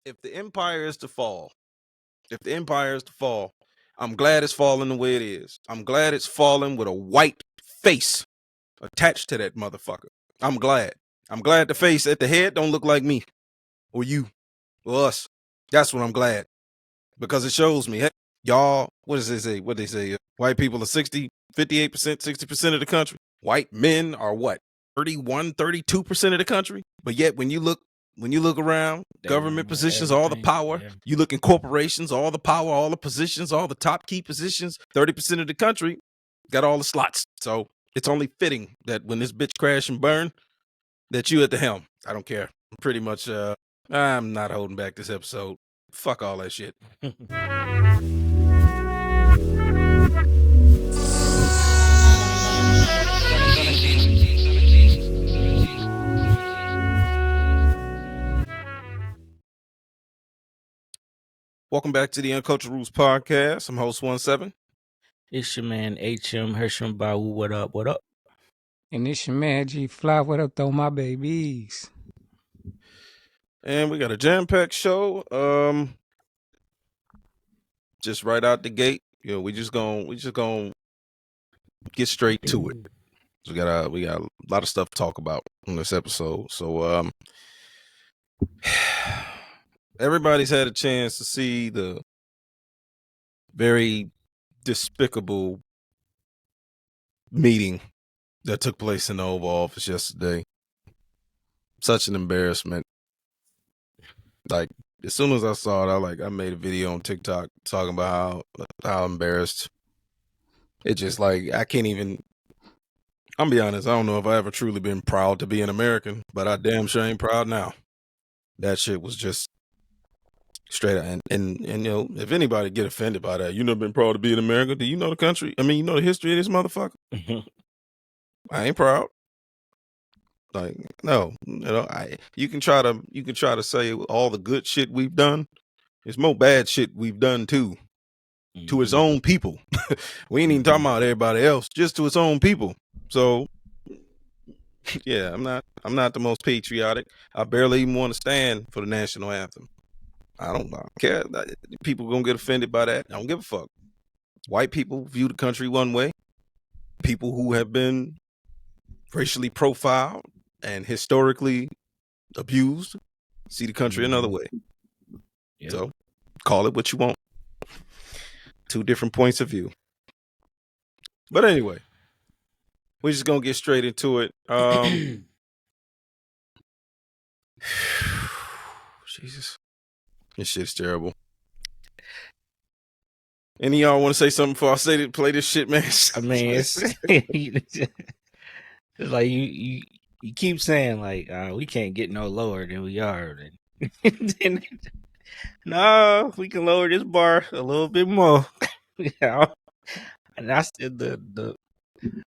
if the empire is to fall, I'm glad it's falling the way it is. I'm glad it's falling with a white face attached to that motherfucker. I'm glad. I'm glad the face at the head don't look like me or you or us. That's what I'm glad. Because it shows me, hey, y'all, what does they say? What they say? White people are 58%, 60% of the country. White men are what? 31, 32% of the country. But yet when you look around, government positions, all the power, you look in corporations, all the power, all the positions, all the top key positions, 30% of the country got all the slots. So it's only fitting that when this bitch crash and burn, that you at the helm. I don't care. I'm pretty much, I'm not holding back this episode. Fuck all that shit. Welcome back to the Uncultured Roots Podcast. I'm host 17. It's your man HM Hersham Bawu. What up? What up? And it's your man G Fly. What up, though, my babies? And we got a jam-packed show. Just right out the gate, you know, we just gonna get straight to it. We got a lot of stuff to talk about on this episode. So everybody's had a chance to see the very despicable meeting that took place in the Oval Office yesterday. Such an embarrassment. Like, as soon as I saw it, I made a video on TikTok talking about how embarrassed. It just like, I can't even, I'm gonna be honest, I don't know if I ever truly been proud to be an American, but I damn sure ain't proud now. That shit was just straight out. And you know, if anybody get offended by that, you never been proud to be an American, do you know the country? I mean, you know the history of this motherfucker? I ain't proud. Like, no, you know, you can try to say all the good shit we've done. There's more bad shit we've done too, to its own people. We ain't even talking about everybody else, just to its own people. So, yeah, I'm not the most patriotic. I barely even want to stand for the national anthem. I don't care. People gonna get offended by that. I don't give a fuck. White people view the country one way. People who have been racially profiled and historically abused see the country another way. Yep. So call it what you want. Two different points of view. But anyway, we're just gonna get straight into it. Jesus, this shit's terrible. Any of y'all want to say something before I play this shit, man? I mean, it's like you keep saying like we can't get no lower than we are. No, we can lower this bar a little bit more. Yeah, and that's the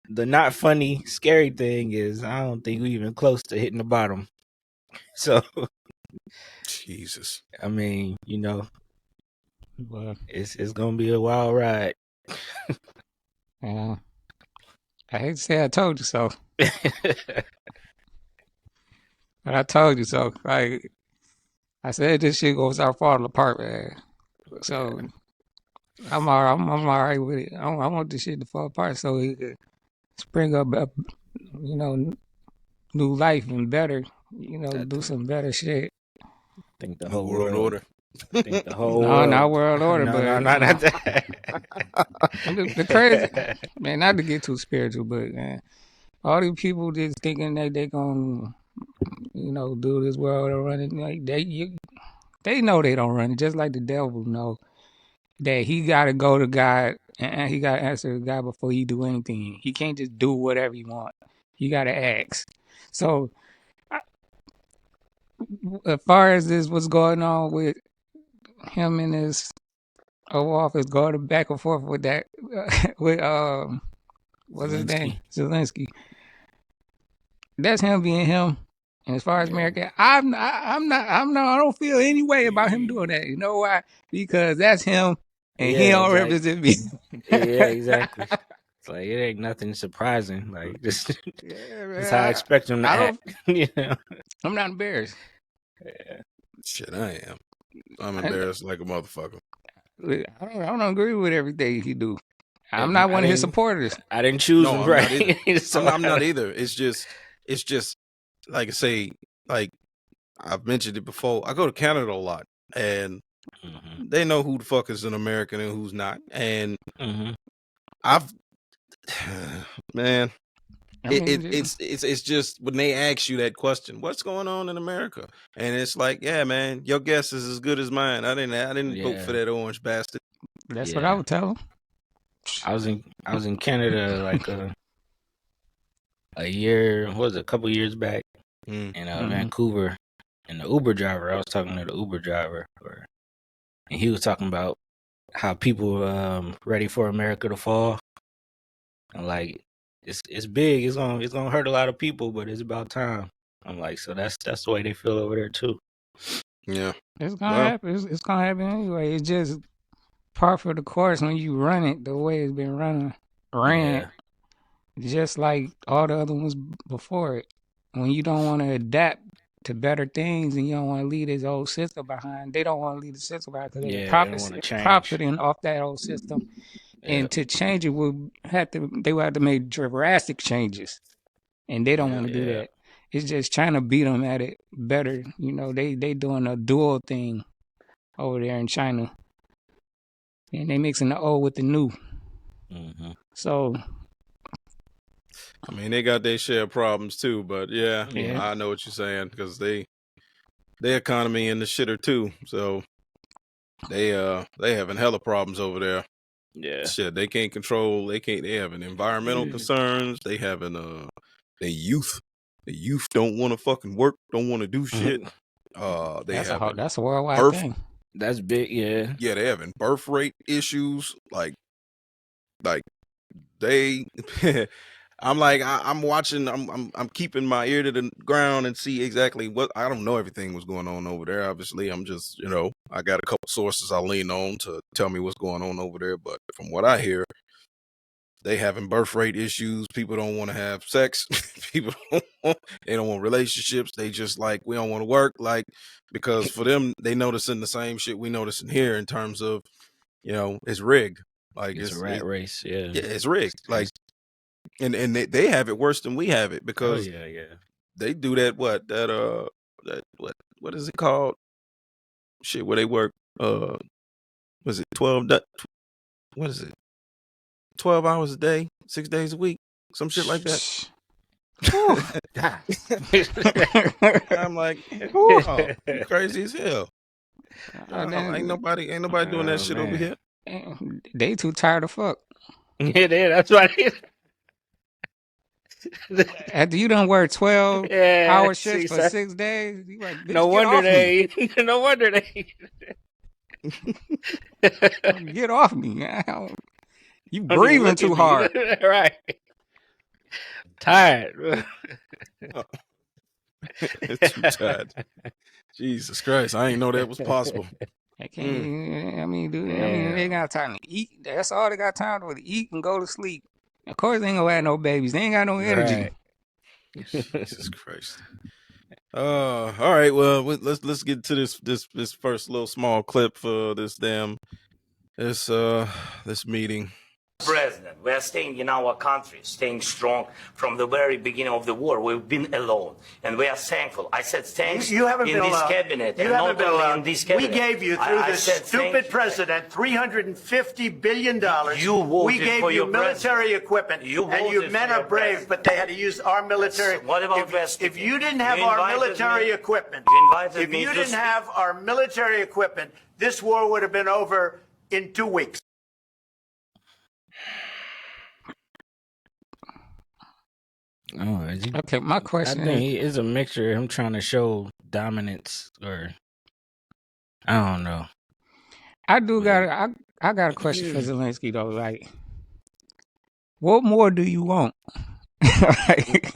not funny, scary thing is I don't think we even close to hitting the bottom. So, Jesus, I mean, you know, it's gonna be a wild ride. Yeah, I hate to say I told you so, but I told you so. Like I said, this shit goes out falling apart, man. So I'm all right with it. I want this shit to fall apart so it could spring up, you know, new life and better, you know, do some better shit. Think the whole world order. Think the whole no, world. not world order, but no, not that. the crazy, man. Not to get too spiritual, but man, all these people just thinking that they gonna, you know, do this world running. Like they know they don't run it. Just like the devil know that he gotta go to God and he gotta answer to God before he do anything. He can't just do whatever he want. He gotta ask. So, as far as this, what's going on with him and his Oval Office going back and forth with that, with what's his name, Zelensky. That's him being him. And as far as America, I don't feel any way about him doing that. You know why? Because that's him, and he don't represent me. Yeah, exactly. It's like it ain't nothing surprising. Like this, that's how I expect him to act. You know, I'm not embarrassed. Yeah. Shit, I am. I'm embarrassed like a motherfucker. I don't agree with everything he do. I'm Yeah, not one of his supporters. I didn't choose No, him, I'm right? not either. So I'm not either. It's just like I say, like I've mentioned it before. I go to Canada a lot, and Mhm, they know who the fuck is an American and who's not. And mhm. I've, man, I mean, it's just when they ask you that question, what's going on in America? And it's like, yeah, man, your guess is as good as mine. I didn't vote for Yeah. that orange bastard. that's what I would tell him. I was in Canada like a year, what was it, a couple years back Mm. in Mhm. Vancouver, and the Uber driver, I was talking to the Uber driver, and he was talking about how people ready for America to fall, and like it's big, it's gonna hurt a lot of people, but it's about time. I'm like, so that's the way they feel over there too. Yeah. It's gonna Well, happen. It's gonna happen anyway. It's just par for the course when you run it the way it's been ran, Yeah. just like all the other ones before it. When you don't want to adapt to better things and you don't want to leave this old system behind, they don't want to leave the system behind because Yeah, they're they don't want to change. profiting off that old system. Yeah. And to change it they would have to make drastic changes, and they don't want to do Yeah. that. It's just trying to beat them at it better. You know, they doing a dual thing over there in China, and they mixing the old with the new. Mm-hmm. So I mean, they got their share of problems too, but yeah, Yeah. I know what you're saying because their economy in the shitter too. So they having hella problems over there. Yeah. Shit, they can't control. They having environmental concerns. They having the youth. The youth don't want to fucking work. Don't want to do shit. They having that's a worldwide birth. thing. That's big. Yeah. Yeah, they having birth rate issues. Like they. I'm like I'm watching. I'm keeping my ear to the ground and see exactly what. I don't know everything was going on over there. Obviously, I'm just I got a couple sources I lean on to tell me what's going on over there. But from what I hear, they having birth rate issues. People don't want to have sex. People they don't want relationships. They just like we don't want to work. Like because for them, they noticing the same shit we noticing here in terms of it's rigged. Like It's a rat race. Yeah. Yeah, it's rigged. Like. And they have it worse than we have it because yeah. they do that what is it called? Shit, where they work was it 12 what is it? 12 hours a day, 6 days a week, some shit like that. I'm like, oh, you crazy as hell. Ain't nobody doing that shit over here. They too tired of fuck. Yeah, that's right. After you done work 12 Yeah, hour shifts for 6 days, you like, bitch, no get wonder off me. no wonder they. Get off me. You breathing too hard. Right. Tired. Too tired. Jesus Christ, I ain't know that was possible. They can't. I mean, dude. I mean, they got time to eat. That's all they got time to eat and go to sleep. Of course, they ain't gonna have no babies. They ain't got no energy. Right. Jesus Christ. All right. Well, let's get to this first little small clip for this meeting. President, we are staying in our country, staying strong from the very beginning of the war. We've been alone, and we are thankful. I said thanks you haven't in been this allowed. cabinet, You and haven't not been only allowed. in this cabinet. We gave you, through I this said thank stupid you. president, $350 billion. You voted we gave for you your military president. equipment, You and you voted men for are your brave, president. but they had to use our military. What about West? If you didn't have You our invited military me. equipment, You invited if me you to didn't speak. have our military equipment, this war would have been over in 2 weeks. Oh, Okay, my question I think it's a mixture of him trying to show dominance, or I don't know. I got a question for Zelensky though. Like, what more do you want? Like,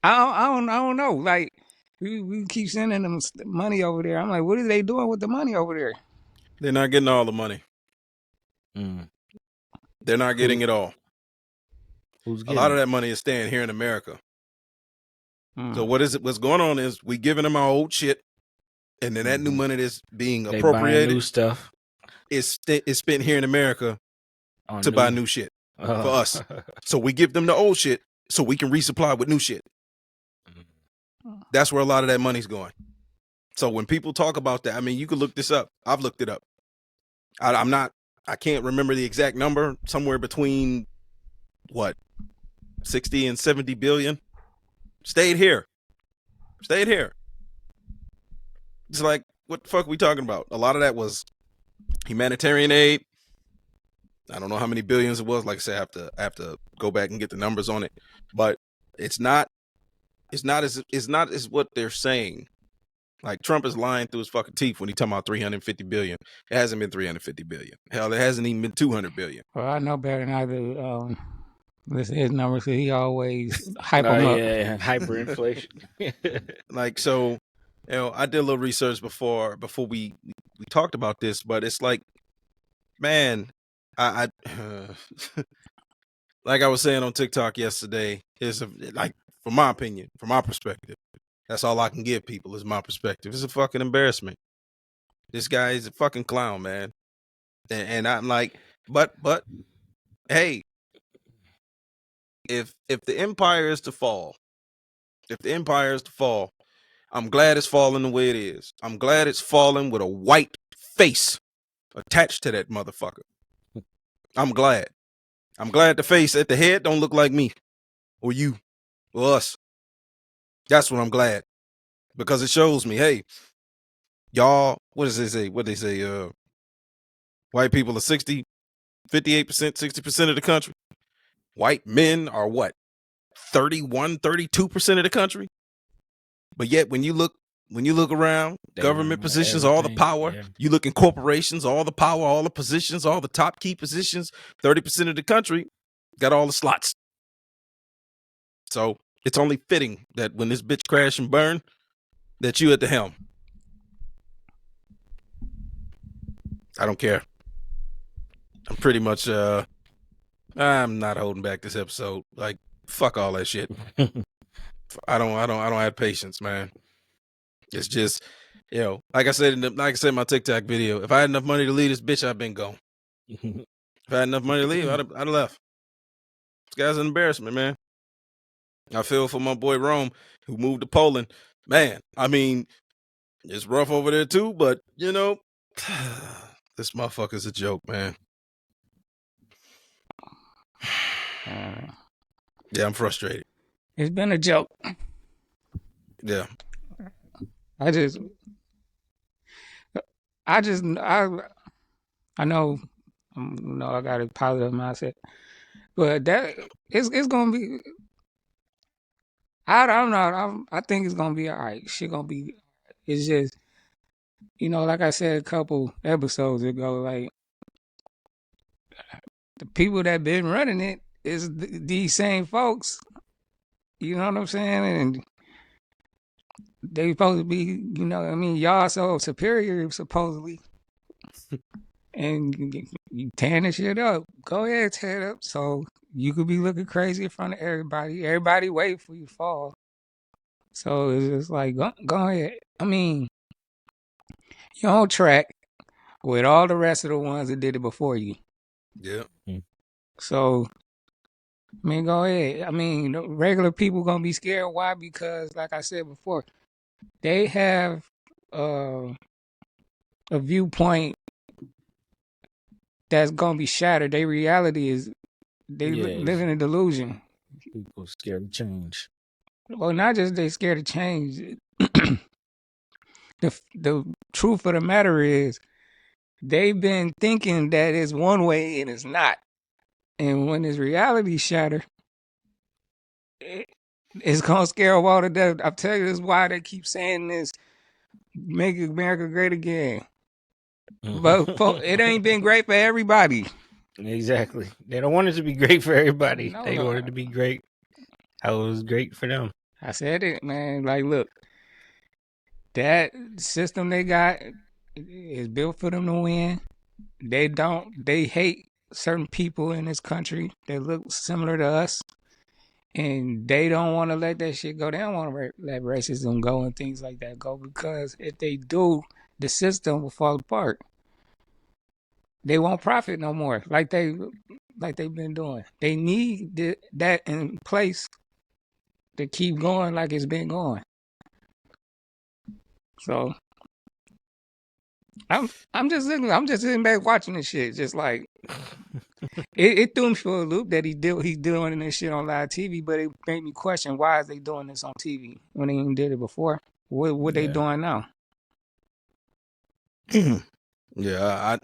I don't know. Like, we keep sending them money over there. I'm like, what are they doing with the money over there? They're not getting all the money. They're not getting it all. Who's A lot of that money is staying here in America. Mm. So what's going on is we giving them our old shit. and then that new money that's being They buying appropriated new stuff is spent here in America on to buy new shit for us. So we give them the old shit so we can resupply with new shit. That's where a lot of that money's going. So when people talk about that, I mean, you can look this up. I've looked it up. I can't remember the exact number, somewhere between 60 and 70 billion stayed here. It's like, what the fuck are we talking about? A lot of that was humanitarian aid. I don't know how many billions it was. Like I said, I have to go back and get the numbers on it, but it's not as what they're saying. Like, Trump is lying through his fucking teeth when he talking about 350 billion. It hasn't been 350 billion. Hell, it hasn't even been 200 billion. Well, I know better than either. Listen to his numbers. So he always hype them up. Yeah, hyperinflation. Like, so, I did a little research before we talked about this, but it's like, man, I like I was saying on TikTok yesterday, like, from my opinion, from my perspective, that's all I can give people is my perspective. It's a fucking embarrassment. This guy is a fucking clown, man. And I'm like, but hey, if the empire is to fall, I'm glad it's falling the way it is. I'm glad it's falling with a white face attached to that motherfucker. I'm glad. The face at the head don't look like me or you or us. That's what I'm glad. Because it shows me, hey, y'all, what does they say? What they say? White people are 58%, 60% of the country. White men are what? 32% of the country. But yet when you look around, government positions, all the power, you look in corporations, all the power, all the positions, all the top key positions, 30% of the country got all the slots. So it's only fitting that when this bitch crash and burn, that you at the helm. I don't care. I'm pretty much I'm not holding back this episode. Like, fuck all that shit. I don't have patience, man. It's just, like I said in my TikTok video, if I had enough money to leave this bitch, I've been gone. If I had enough money to leave, I'd have left. This guy's an embarrassment, man. I feel for my boy Rome, who moved to Poland. Man, I mean, it's rough over there too, but this motherfucker's a joke, man. Yeah, I'm frustrated. It's been a joke. Yeah. I know, I got a positive mindset, but that it's gonna be. I don't know. I think it's gonna be all right. Shit gonna be. It's just, like I said a couple episodes ago, like, the people that been running it is these same folks. You know what I'm saying? And they supposed to be, y'all so superior supposedly. And you tearing this shit up. Go ahead, tear it up. So you could be looking crazy in front of everybody. Everybody wait for you to fall. So it's just like, go ahead. I mean, you're on track with all the rest of the ones that did it before you. Yeah. So, I mean, go ahead. I mean, the regular people gonna be scared. Why? Because, like I said before, they have a viewpoint that's gonna be shattered. Their reality is they live in a delusion. People scared to change. Well, not just they scared to change. The truth of the matter is, they've been thinking that it's one way and it's not. And when this reality shatter, it's gonna scare them all to death. I'll tell you, this is why they keep saying this: "Make America great again." But it ain't been great for everybody. Exactly. They don't want it to be great for everybody. No, they want it to be great. How it was great for them. I said it, man. Like, look, that system they got is built for them to win. They hate certain people in this country that look similar to us. And they don't want to let that shit go. They don't want to let racism go and things like that go, because if they do, the system will fall apart. They won't profit no more like they've been doing. They need that in place to keep going like it's been going. So I'm just sitting back watching this shit, just like it threw me for a loop that he's doing this shit on live TV, but it made me question, why is they doing this on TV when they even did it before? What they doing now? Yeah,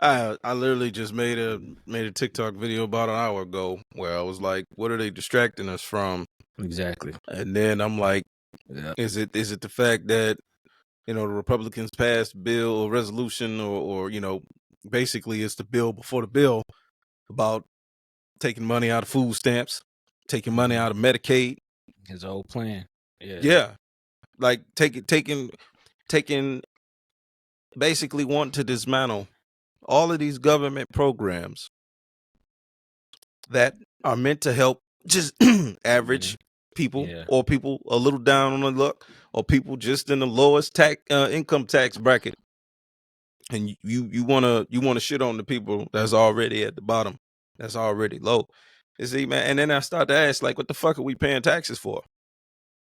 I literally just made a TikTok video about an hour ago where I was like, what are they distracting us from? Exactly. And then I'm like, is it the fact that, you know, the Republicans passed bill or resolution or you know, basically it's the bill before the bill about taking money out of food stamps, taking money out of Medicaid. His old plan. Yeah. Like taking basically want to dismantle all of these government programs that are meant to help just average people or people a little down on the luck or people just in the lowest income tax bracket. And you want to shit on the people that's already at the bottom, that's already low. You see, man, and then I start to ask, like, what the fuck are we paying taxes for?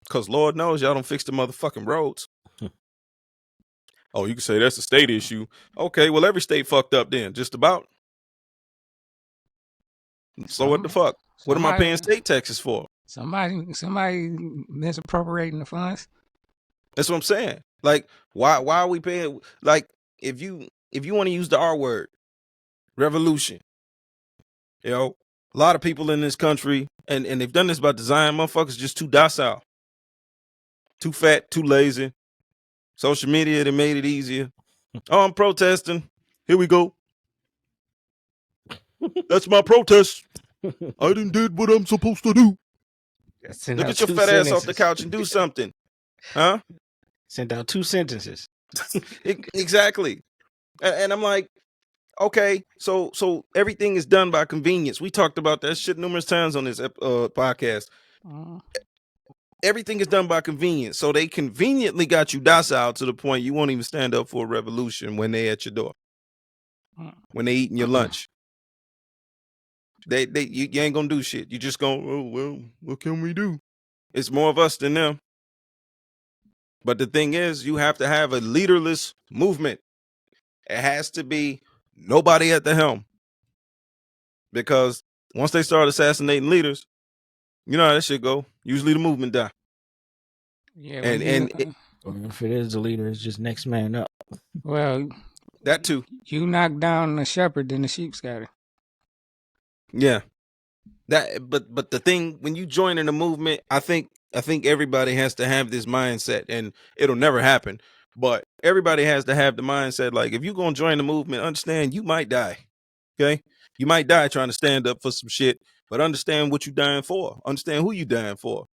Because Lord knows y'all don't fix the motherfucking roads. Oh, you can say that's a state issue. Okay, well, every state fucked up then, just about. So what the fuck? What am I paying state taxes for? Somebody misappropriating the funds. That's what I'm saying. Like, why are we paying? Like, if you want to use the R word, revolution. You know, a lot of people in this country, and they've done this by design. Motherfuckers just too docile, too fat, too lazy. Social media, they made it easier. Oh, I'm protesting. Here we go. That's my protest. I done did what I'm supposed to do. Look at your fat ass off the couch and do something. Huh? Sent out 2 sentences. Exactly. And I'm like, okay, so everything is done by convenience. We talked about that shit numerous times on this podcast. Everything is done by convenience. So they conveniently got you docile to the point you won't even stand up for a revolution when they at your door. When they eating your lunch. You ain't gonna do shit. You just gonna, oh, well, what can we do? It's more of us than them. But the thing is, you have to have a leaderless movement. It has to be nobody at the helm. Because once they start assassinating leaders, you know how that shit go. Usually the movement die. Yeah, if it is the leader, it's just next man up. Well, that too. You knock down the shepherd, then the sheep scatter. Yeah. But the thing, when you join in the movement, I think everybody has to have this mindset, and it'll never happen. But everybody has to have the mindset, like, if you're gonna join the movement, understand you might die. Okay? You might die trying to stand up for some shit, but understand what you're dying for. Understand who you're dying for.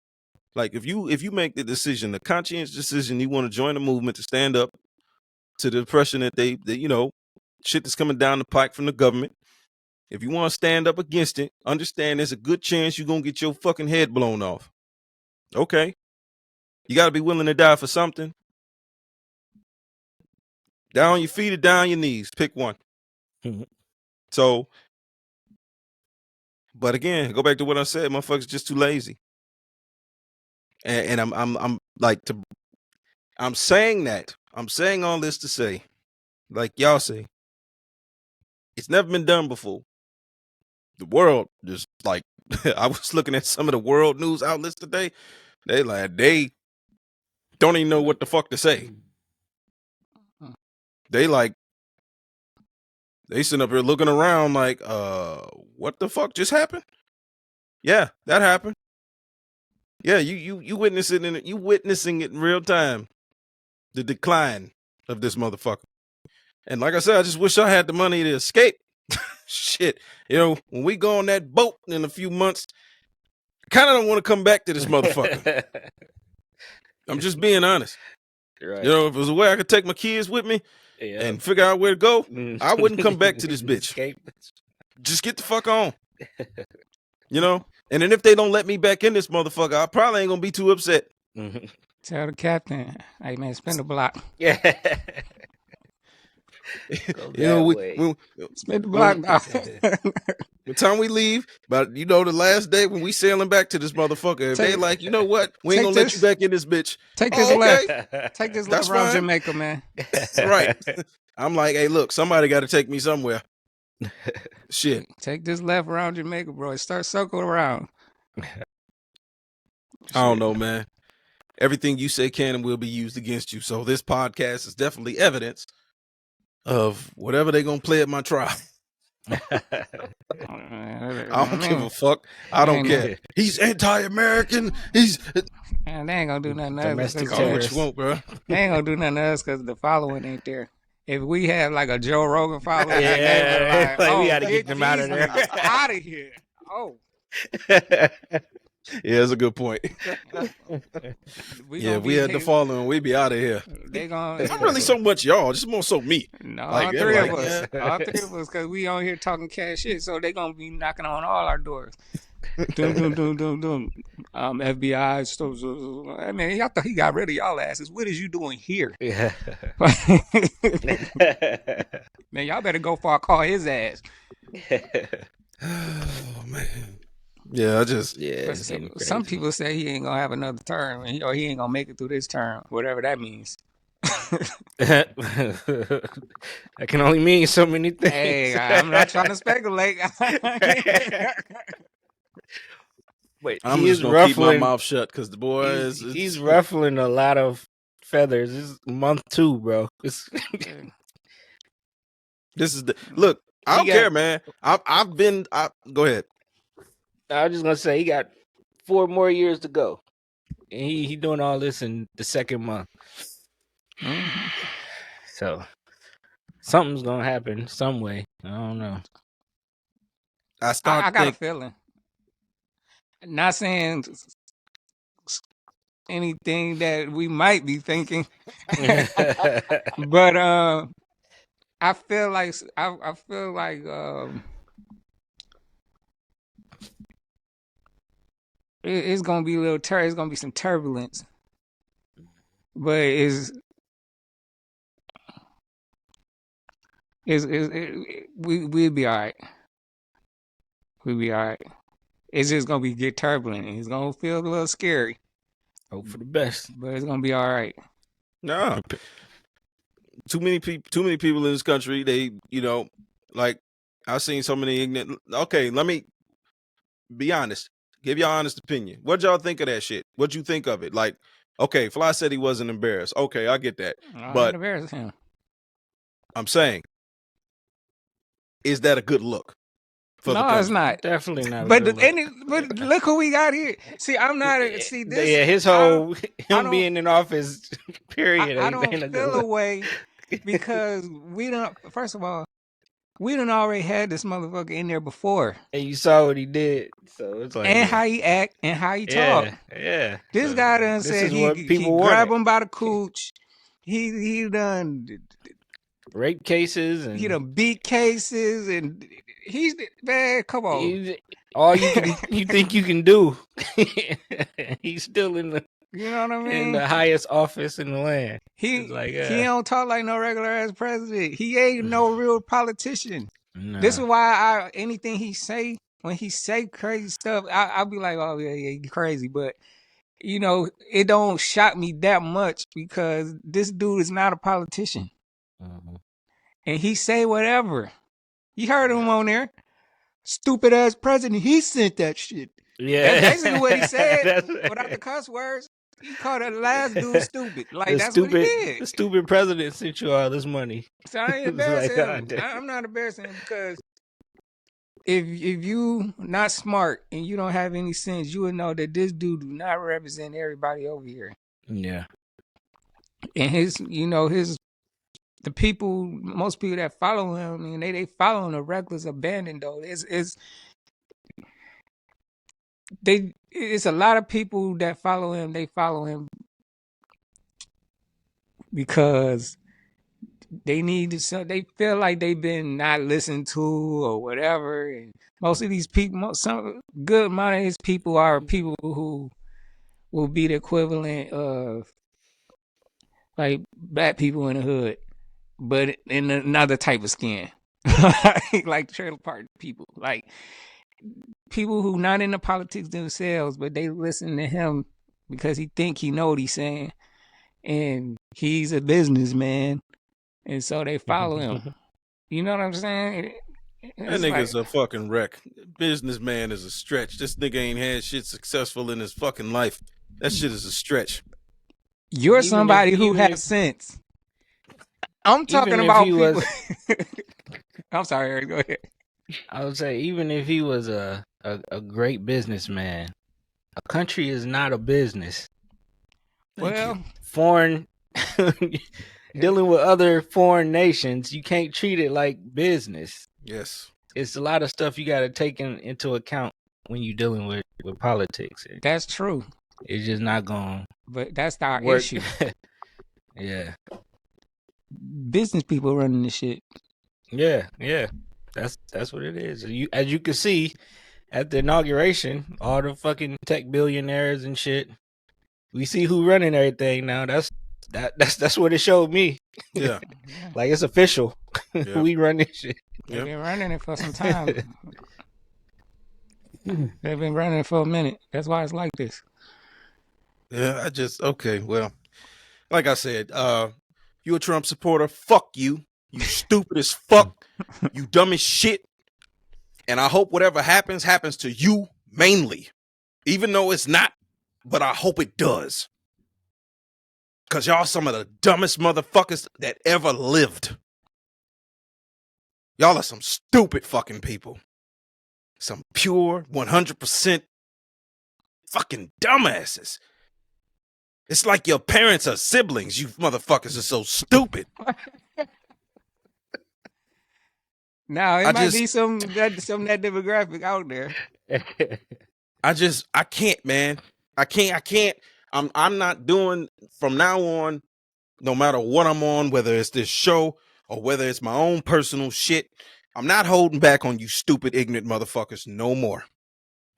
Like, if you make the decision, the conscientious decision, you want to join the movement to stand up to the oppression that they you know, shit that's coming down the pike from the government. If you want to stand up against it, understand there's a good chance you're going to get your fucking head blown off. Okay. You got to be willing to die for something. Down on your feet or down your knees. Pick one. So, but again, go back to what I said. Motherfuckers just too lazy. And I'm saying that. I'm saying all this to say, like y'all say, it's never been done before. The world just like, I was looking at some of the world news outlets today. They don't even know what the fuck to say. They sitting up here looking around like, what the fuck just happened? Yeah, that happened. Yeah, you witnessing it in real time. The decline of this motherfucker. And like I said, I just wish I had the money to escape. Shit, you know, when we go on that boat in a few months, I kind of don't want to come back to this motherfucker. I'm just being honest. Right. You know, if it was a way I could take my kids with me and figure out where to go, I wouldn't come back to this bitch. Just get the fuck on. You know, And then if they don't let me back in this motherfucker, I probably ain't gonna be too upset. Tell the captain, hey man, spin the block. Yeah. You know, Spin the block. the time we leave, but you know, the last day when we sailing back to this motherfucker, if they like, you know what, we ain't gonna let you back in this bitch. Take this left. Take this left around Jamaica, man. Right. I'm like, hey, look, somebody got to take me somewhere. Shit. Take this left around Jamaica, bro. Start circle around. I don't know, man. Everything you say can and will be used against you. So this podcast is definitely evidence of whatever they're gonna play at my trial. I don't give a fuck. I don't care. He's anti-American. Man, they ain't gonna do nothing else. Call it what you want, bro. They ain't gonna do nothing else because the following ain't there. If we had like a Joe Rogan following, like, we gotta get them out of there. Out of here. Oh. Yeah, that's a good point. If we had the following, we'd be out of here. It's not really so much y'all, just more so me. No, all three of us. All three of us, because we on here talking cash shit, so they gonna be knocking on all our doors. FBI. I mean, y'all thought he got rid of y'all asses. What is you doing here? Yeah. Man, y'all better go for I call his ass. Oh man. Yeah, Some people say he ain't gonna have another term, or he ain't gonna make it through this term, whatever that means. That can only mean so many things. Hey, I'm not trying to speculate. Wait, I'm just gonna keep my mouth shut because the boy he's ruffling a lot of feathers. This is month 2, bro. This is the look. I don't care, man. Go ahead. I was just gonna say he got 4 more years to go, and he doing all this in the 2nd month. So something's gonna happen some way. I don't know. I got a feeling. Not saying anything that we might be thinking, but I feel like it's gonna be it's gonna be some turbulence, but we'll be all right. We'll be all right. It's just gonna get turbulent. It's gonna feel a little scary. Hope for the best, but it's gonna be all right. No, too many people in this country. They, like I've seen so many ignorant. Okay, let me be honest. Give y'all honest opinion. What y'all think of that shit? What'd you think of it? Like, okay, Fly said he wasn't embarrassed. Okay, I get that. But embarrass him. I'm saying, is that a good look? No, it's not. Definitely not. But look who we got here. See, I'm not. See this. Yeah, his whole him being in office. Period. I don't feel a way because we don't. First of all, we done already had this motherfucker in there before, and you saw what he did. So it's like, and how he act and how he talk. Yeah. This guy done said he grab him by the cooch. He done rape cases and he done beat cases and he's man. Come on, all you think you can do. He's still in the. You know what I mean? In the highest office in the land. He don't talk like no regular ass president. He ain't no real politician. Nah. This is why anything he say, when he say crazy stuff, I'll be like, oh yeah, he crazy. But it don't shock me that much because this dude is not a politician. Uh-huh. And he say whatever. You heard him on there. Stupid ass president. He sent that shit. Yeah. That's basically what he said without the cuss words. He called that last dude stupid. Like, that's what he did. The stupid president sent you all this money. So I ain't embarrassing him. I'm not embarrassing him because if you not smart and you don't have any sense, you would know that this dude do not represent everybody over here. Yeah. And the people, most people that follow him, and they follow him a reckless abandon though. It's a lot of people that follow him. They follow him because they need to. They feel like they've been not listened to or whatever. And most of these people, some good amount of these people are people who will be the equivalent of like black people in the hood, but in another type of skin, like trailer park people, like people who not into politics themselves, but they listen to him because he think he know what he's saying, and he's a businessman, and so they follow him. You know what I'm saying? That nigga's a fucking wreck. Businessman is a stretch. This nigga ain't had shit successful in his fucking life. That shit is a stretch. You're somebody who has sense. I'm talking about people. I'm sorry, Eric, go ahead. I would say even if he was a great businessman, a country is not a business. Well, foreign dealing with other foreign nations, you can't treat it like business. Yes. It's a lot of stuff you got to take into account when you're dealing with politics. That's true. It's just not going. But that's our work. issue. Yeah. Business people running this shit. Yeah. That's what it is. As you can see at the inauguration, all the fucking tech billionaires and shit. We see who running everything now. That's what it showed me. Yeah. Like it's official. Yeah. We run this shit. They've been running it for some time. They've been running it for a minute. That's why it's like this. Yeah, okay, well, like I said, you a Trump supporter, fuck you. You stupid as fuck. You dumb as shit. And I hope whatever happens to you mainly. Even though it's not, but I hope it does. Because y'all some of the dumbest motherfuckers that ever lived. Y'all are some stupid fucking people. Some pure, 100% fucking dumbasses. It's like your parents are siblings. You motherfuckers are so stupid. Now, it might be some of that demographic out there. I can't, man. I can't. I'm not doing from now on, no matter what I'm on, whether it's this show or whether it's my own personal shit, I'm not holding back on you stupid, ignorant motherfuckers no more.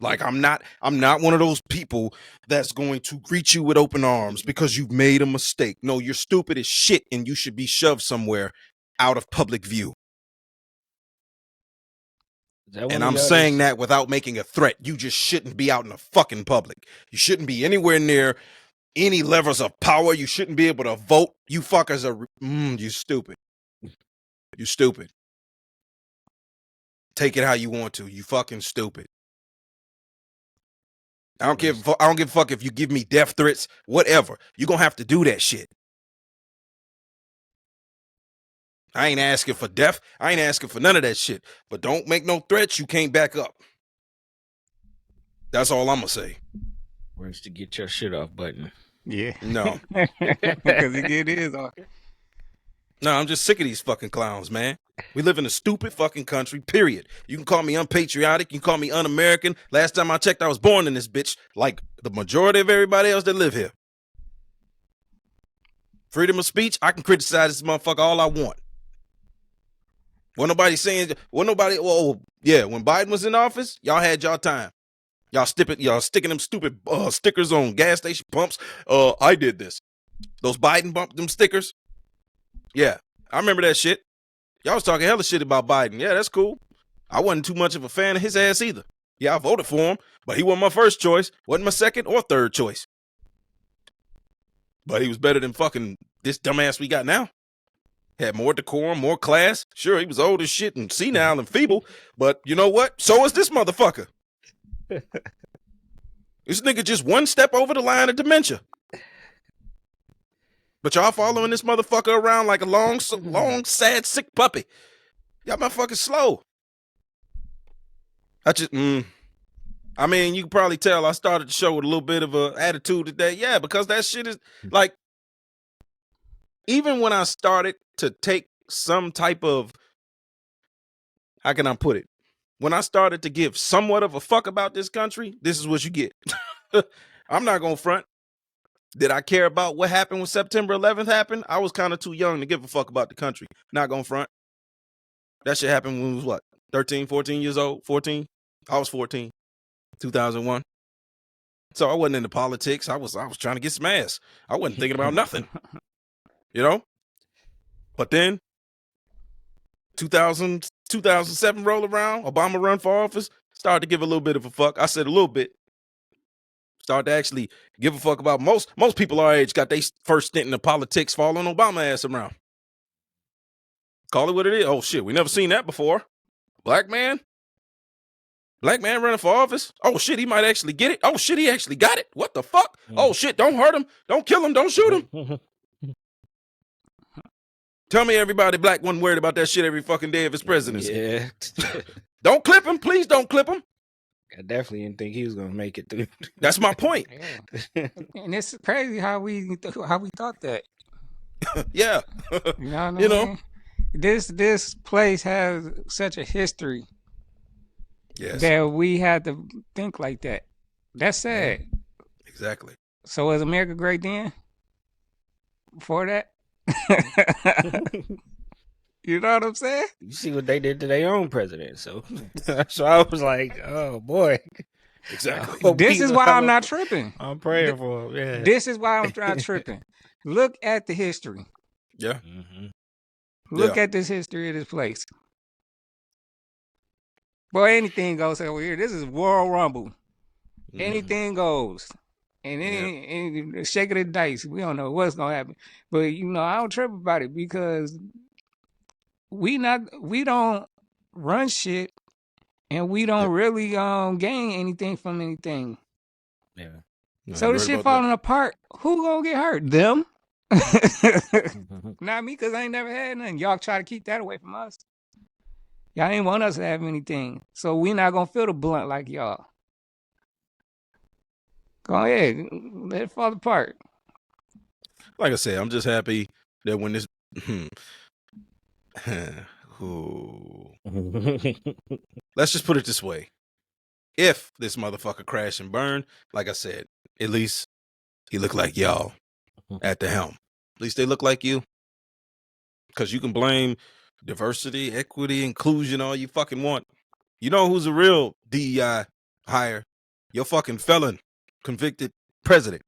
Like I'm not one of those people that's going to greet you with open arms because you've made a mistake. No, you're stupid as shit and you should be shoved somewhere out of public view. And I'm saying that without making a threat. You just shouldn't be out in the fucking public. You shouldn't be anywhere near any levels of power. You shouldn't be able to vote. You fuckers are, you stupid. You stupid. Take it how you want to. You fucking stupid. I don't give a fuck if you give me death threats, whatever. You're going to have to do that shit. I ain't asking for death. I ain't asking for none of that shit. But don't make no threats you can't back up. That's all I'm going to say. Where's the get your shit off button? Yeah. No. Because it is off. No, I'm just sick of these fucking clowns, man. We live in a stupid fucking country, period. You can call me unpatriotic. You can call me un-American. Last time I checked, I was born in this bitch like the majority of everybody else that live here. Freedom of speech, I can criticize this motherfucker all I want. When when Biden was in office, y'all had y'all time. Y'all sticking them stupid stickers on gas station pumps. I did this. Those Biden bump them stickers. Yeah, I remember that shit. Y'all was talking hella shit about Biden. Yeah, that's cool. I wasn't too much of a fan of his ass either. Yeah, I voted for him, but he wasn't my first choice. Wasn't my second or third choice. But he was better than fucking this dumbass we got now. Had more decorum, more class. Sure, he was old as shit and senile and feeble, but you know what? So is this motherfucker. This nigga just one step over the line of dementia. But y'all following this motherfucker around like a long, sad, sick puppy. Y'all motherfuckers slow. I mean, you can probably tell I started the show with a little bit of an attitude today. Yeah, because that shit is like, even when I started to take some type of, how can I put it? When I started to give somewhat of a fuck about this country, this is what you get. I'm not going to front. Did I care about what happened when September 11th happened? I was kind of too young to give a fuck about the country. Not gonna front. That shit happened when I was what? 13, 14 years old? 14? I was 14. 2001. So I wasn't into politics. I was trying to get some ass. I wasn't thinking about nothing. You know? But then 2007 roll around, Obama run for office, started to give a little bit of a fuck. I said a little bit. Started to actually give a fuck about most people our age got their first stint in the politics following Obama ass around. Call it what it is. Oh shit, we never seen that before. Black man running for office. Oh shit, he might actually get it. Oh shit, he actually got it. What the fuck? Oh shit, don't hurt him. Don't kill him. Don't shoot him. Tell me everybody black wasn't worried about that shit every fucking day of his presidency. Yeah. Don't clip him. Please don't clip him. I definitely didn't think he was gonna make it through. That's my point. Yeah. And it's crazy how we thought that. Yeah. You know what I mean? This place has such a history that we had to think like that. That's sad. Exactly. So was America great then? Before that? You know what I'm saying? You see what they did to their own president. So I was like, oh boy. Exactly. This is why I'm not tripping. I'm praying for him. Yeah. This is why I'm not tripping. Look at the history. Yeah. Mm-hmm. Look at this history of this place. Boy, anything goes over here. This is World Rumble. Mm-hmm. Anything goes. And then shake of the dice. We don't know what's gonna happen. But I don't trip about it because we don't run shit and we don't really gain anything from anything. Yeah. So the shit falling apart, who gonna get hurt? Them? Not me, because I ain't never had nothing. Y'all try to keep that away from us. Y'all ain't want us to have anything. So we not gonna feel the blunt like y'all. Go ahead, let it fall apart. Like I said, I'm just happy that when this let's just put it this way. If this motherfucker crash and burn, like I said, at least he look like y'all at the helm. At least they look like you. Because you can blame diversity, equity, inclusion, all you fucking want. You know who's a real DEI hire? Your fucking felon, convicted president.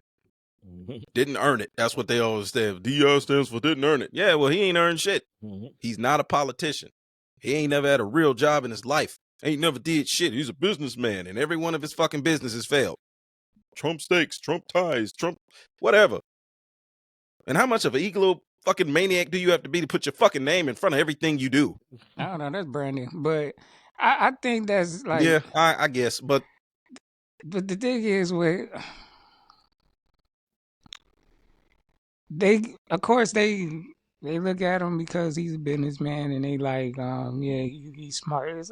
Didn't earn it. That's what they always say. DEI stands for didn't earn it. Yeah, well, he ain't earned shit. He's not a politician. He ain't never had a real job in his life. Ain't never did shit. He's a businessman, and every one of his fucking businesses failed. Trump steaks, Trump ties, Trump whatever. And how much of an ego fucking maniac do you have to be to put your fucking name in front of everything you do? I don't know. That's brand new. But I think that's like... Yeah, I guess. But the thing is with... Of course, they look at him because he's a businessman and they like, he's smart.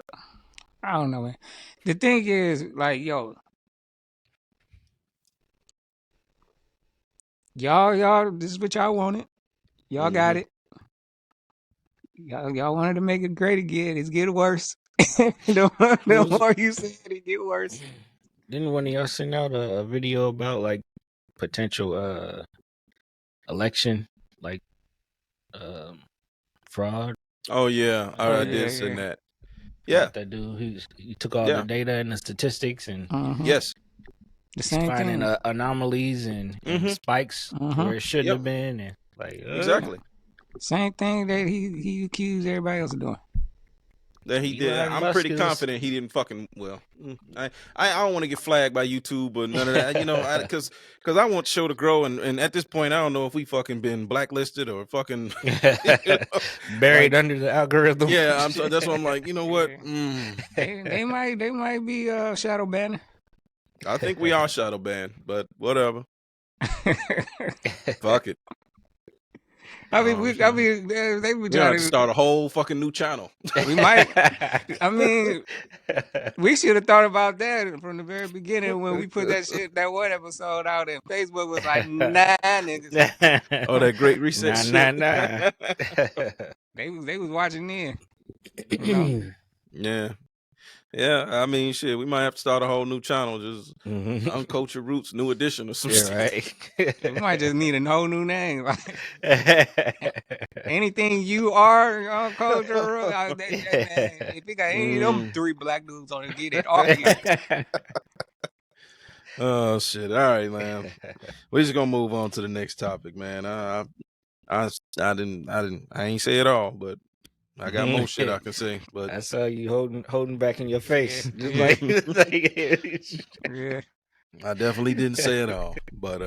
I don't know, man. The thing is, like, yo, y'all, this is what y'all wanted. Y'all got it. Y'all wanted to make it great again. It's getting worse. the more you say it get worse. Didn't one of y'all send out a video about like potential election fraud? Oh yeah, I did send that. Yeah, like that dude he took all the data and the statistics and yes, the same finding thing. Anomalies and spikes where it shouldn't have been, and like exactly same thing that he accused everybody else of doing. That he did. I'm pretty confident he didn't fucking. Well, I don't want to get flagged by YouTube or none of that. Because I want the show to grow, and at this point, I don't know if we fucking been blacklisted or fucking buried under the algorithm. Yeah, that's why I'm like, you know what? They might be shadow banning. I think we are shadow banned, but whatever. Fuck it. I mean, they would try to start a whole fucking new channel. We might. I mean, we should have thought about that from the very beginning when we put that one episode out, and Facebook was like, nah, niggas. Oh, that Great Reset shit. Nah. They was watching then. Yeah. Yeah, I mean, shit, we might have to start a whole new channel, just Uncultured Roots, New Edition or some shit. Yeah, We might just need a whole new name. right. Anything you are, Uncultured, man. If you got any of them 3 black dudes on it, get it off you. Oh shit! All right, man. We're just gonna move on to the next topic, man. I ain't say it all, but I got more shit I can say. But I saw you holding back in your face, Yeah. just like Yeah. I definitely didn't say it all. But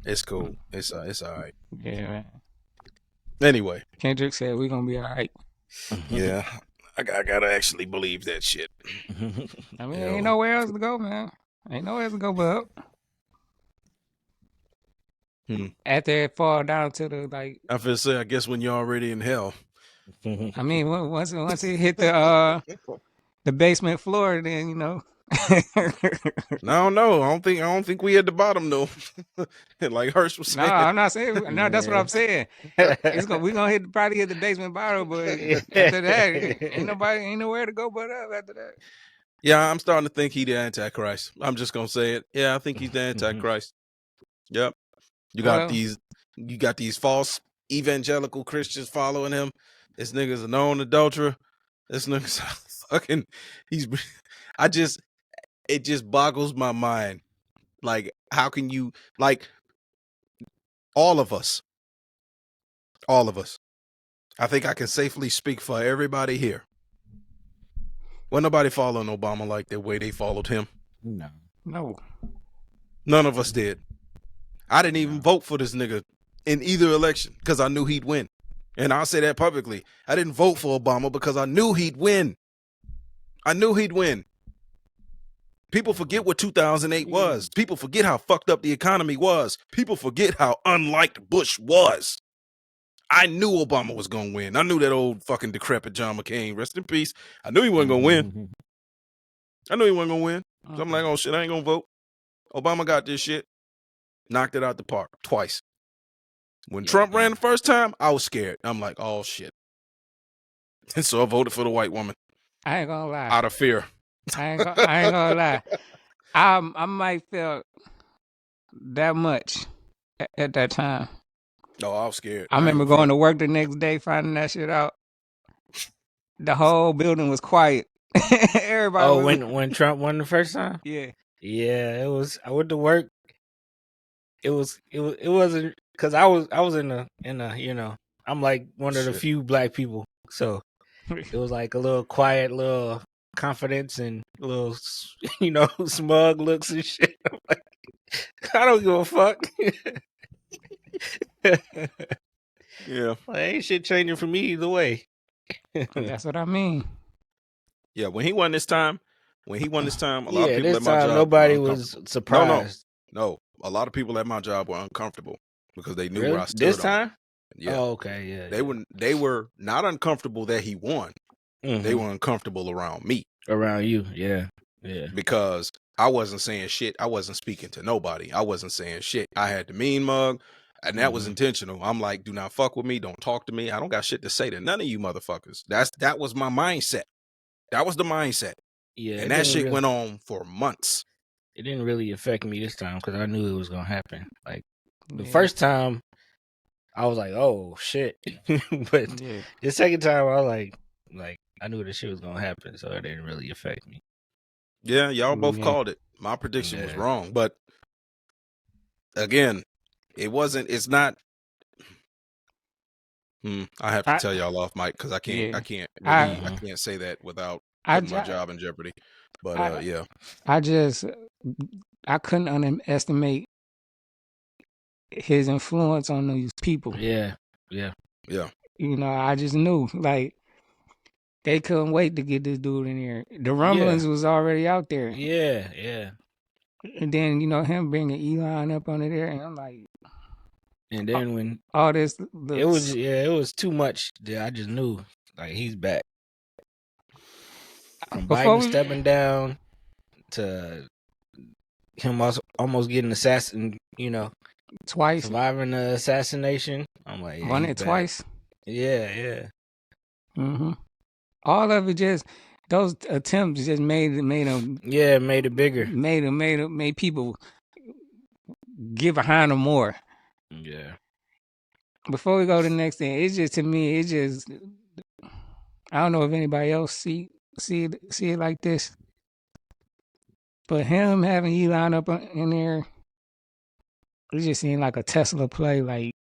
it's cool. It's all right. Yeah, man. Anyway, Kendrick said we're gonna be all right. yeah, I gotta actually believe that shit. I mean, Yo. ain't nowhere else to go, man. Ain't nowhere else to go but up. After it fall down to the like, I feel say, I guess when you're already in hell. I mean, once it hit the basement floor, then you know. No, I don't think we at the bottom though. Like Hirsch was No, saying. I'm not saying. No, that's what I'm saying. We're gonna probably hit the basement bottom, but after that, ain't nowhere to go but up. After that, Yeah, I'm starting to think he the Antichrist. I'm just gonna say it. Yeah, I think he's the Antichrist. Yep. You got these false evangelical Christians following him. This nigga's a known adulterer. This nigga's fucking. It just boggles my mind. Like, how can you, like, all of us. I think I can safely speak for everybody here. Wasn't nobody following Obama like the way they followed him. no. None of us did. I didn't even vote for this nigga in either election because I knew he'd win. And I'll say that publicly. I didn't vote for Obama because I knew he'd win. People forget what 2008 was. People forget how fucked up the economy was. People forget how unliked Bush was. I knew Obama was going to win. I knew that old fucking decrepit John McCain, rest in peace. I knew he wasn't going to win. So I'm like, oh shit, I ain't going to vote. Obama got this shit. Knocked it out the park twice. When Trump ran the first time, I was scared. I'm like, oh shit. And so I voted for the white woman. I ain't gonna lie. Out of fear. I ain't gonna lie. I might felt that much at that time. No, I was scared. I remember going to work the next day, finding that shit out. The whole building was quiet. Everybody. Oh, when Trump won the first time? Yeah. Yeah, it was. I went to work. It wasn't because I was in a you know, I'm like one of the few black people, so it was like a little quiet, little confidence and little smug looks and shit. I'm like, I don't give a fuck. Yeah. Like, ain't shit changing for me either way. That's what I mean. Yeah, when he won this time, a lot of people this at my time job nobody was surprised. No. A lot of people at my job were uncomfortable because they knew Really? where I stood. This time? Yeah. Oh, okay, yeah. They were not uncomfortable that he won. Mhm. They were uncomfortable around me. Around you, yeah. Yeah. Because I wasn't saying shit. I wasn't speaking to nobody. I wasn't saying shit. I had the mean mug, and that was intentional. I'm like, do not fuck with me. Don't talk to me. I don't got shit to say to none of you motherfuckers. That was my mindset. That was the mindset. Yeah. And that shit went on for months. It didn't really affect me this time because I knew it was gonna happen. Like the first time, I was like, "Oh shit," but the second time, I was like I knew this shit was gonna happen, so it didn't really affect me. Yeah, y'all both called it. My prediction was wrong, but again, it's not. I have to tell y'all off mic because I can't say that without putting my job in jeopardy. But I couldn't underestimate his influence on these people. Yeah. I just knew like they couldn't wait to get this dude in here. The rumblings was already out there. Yeah. And then him bringing Elon up under there, and I'm like, and then when all this, it was too much. Yeah, I just knew like he's back. From Biden stepping down to him almost getting assassinated, twice, surviving the assassination. I'm like, won it twice. Yeah. Mm-hmm. All of it just those attempts just made them. Yeah, made it bigger. Made people get behind them more. Yeah. Before we go to the next thing, it's just, to me, I don't know if anybody else see it like this, but him having Elon up in there, it just seemed like a Tesla play. Like,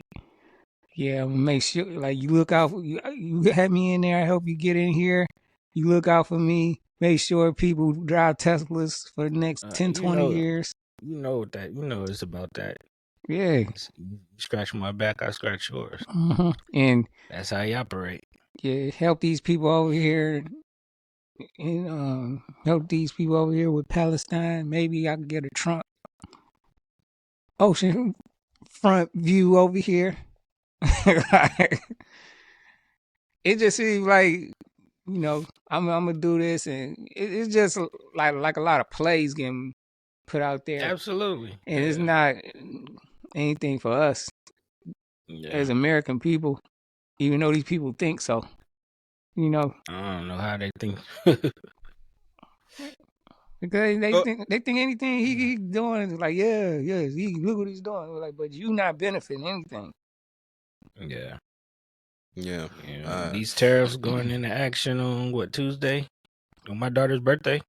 yeah, I'm gonna make sure, like, you look out, you had me in there, I help you get in here, you look out for me, make sure people drive Teslas for the next 10, 20 years. You know it's about that. Yeah. You scratch my back, I scratch yours. Mm-hmm. And that's how you operate. Yeah, help these people over here. And help these people over here with Palestine. Maybe I can get a Trump ocean front view over here. It just seems like, I'm gonna do this, and it's just like a lot of plays getting put out there. Absolutely. And it's not anything for us as American people, even though these people think so. I don't know how they think. Because they think anything he's doing is like, look what he's doing. We're like, but you not benefiting anything. Yeah. These tariffs going into action on Tuesday? On my daughter's birthday.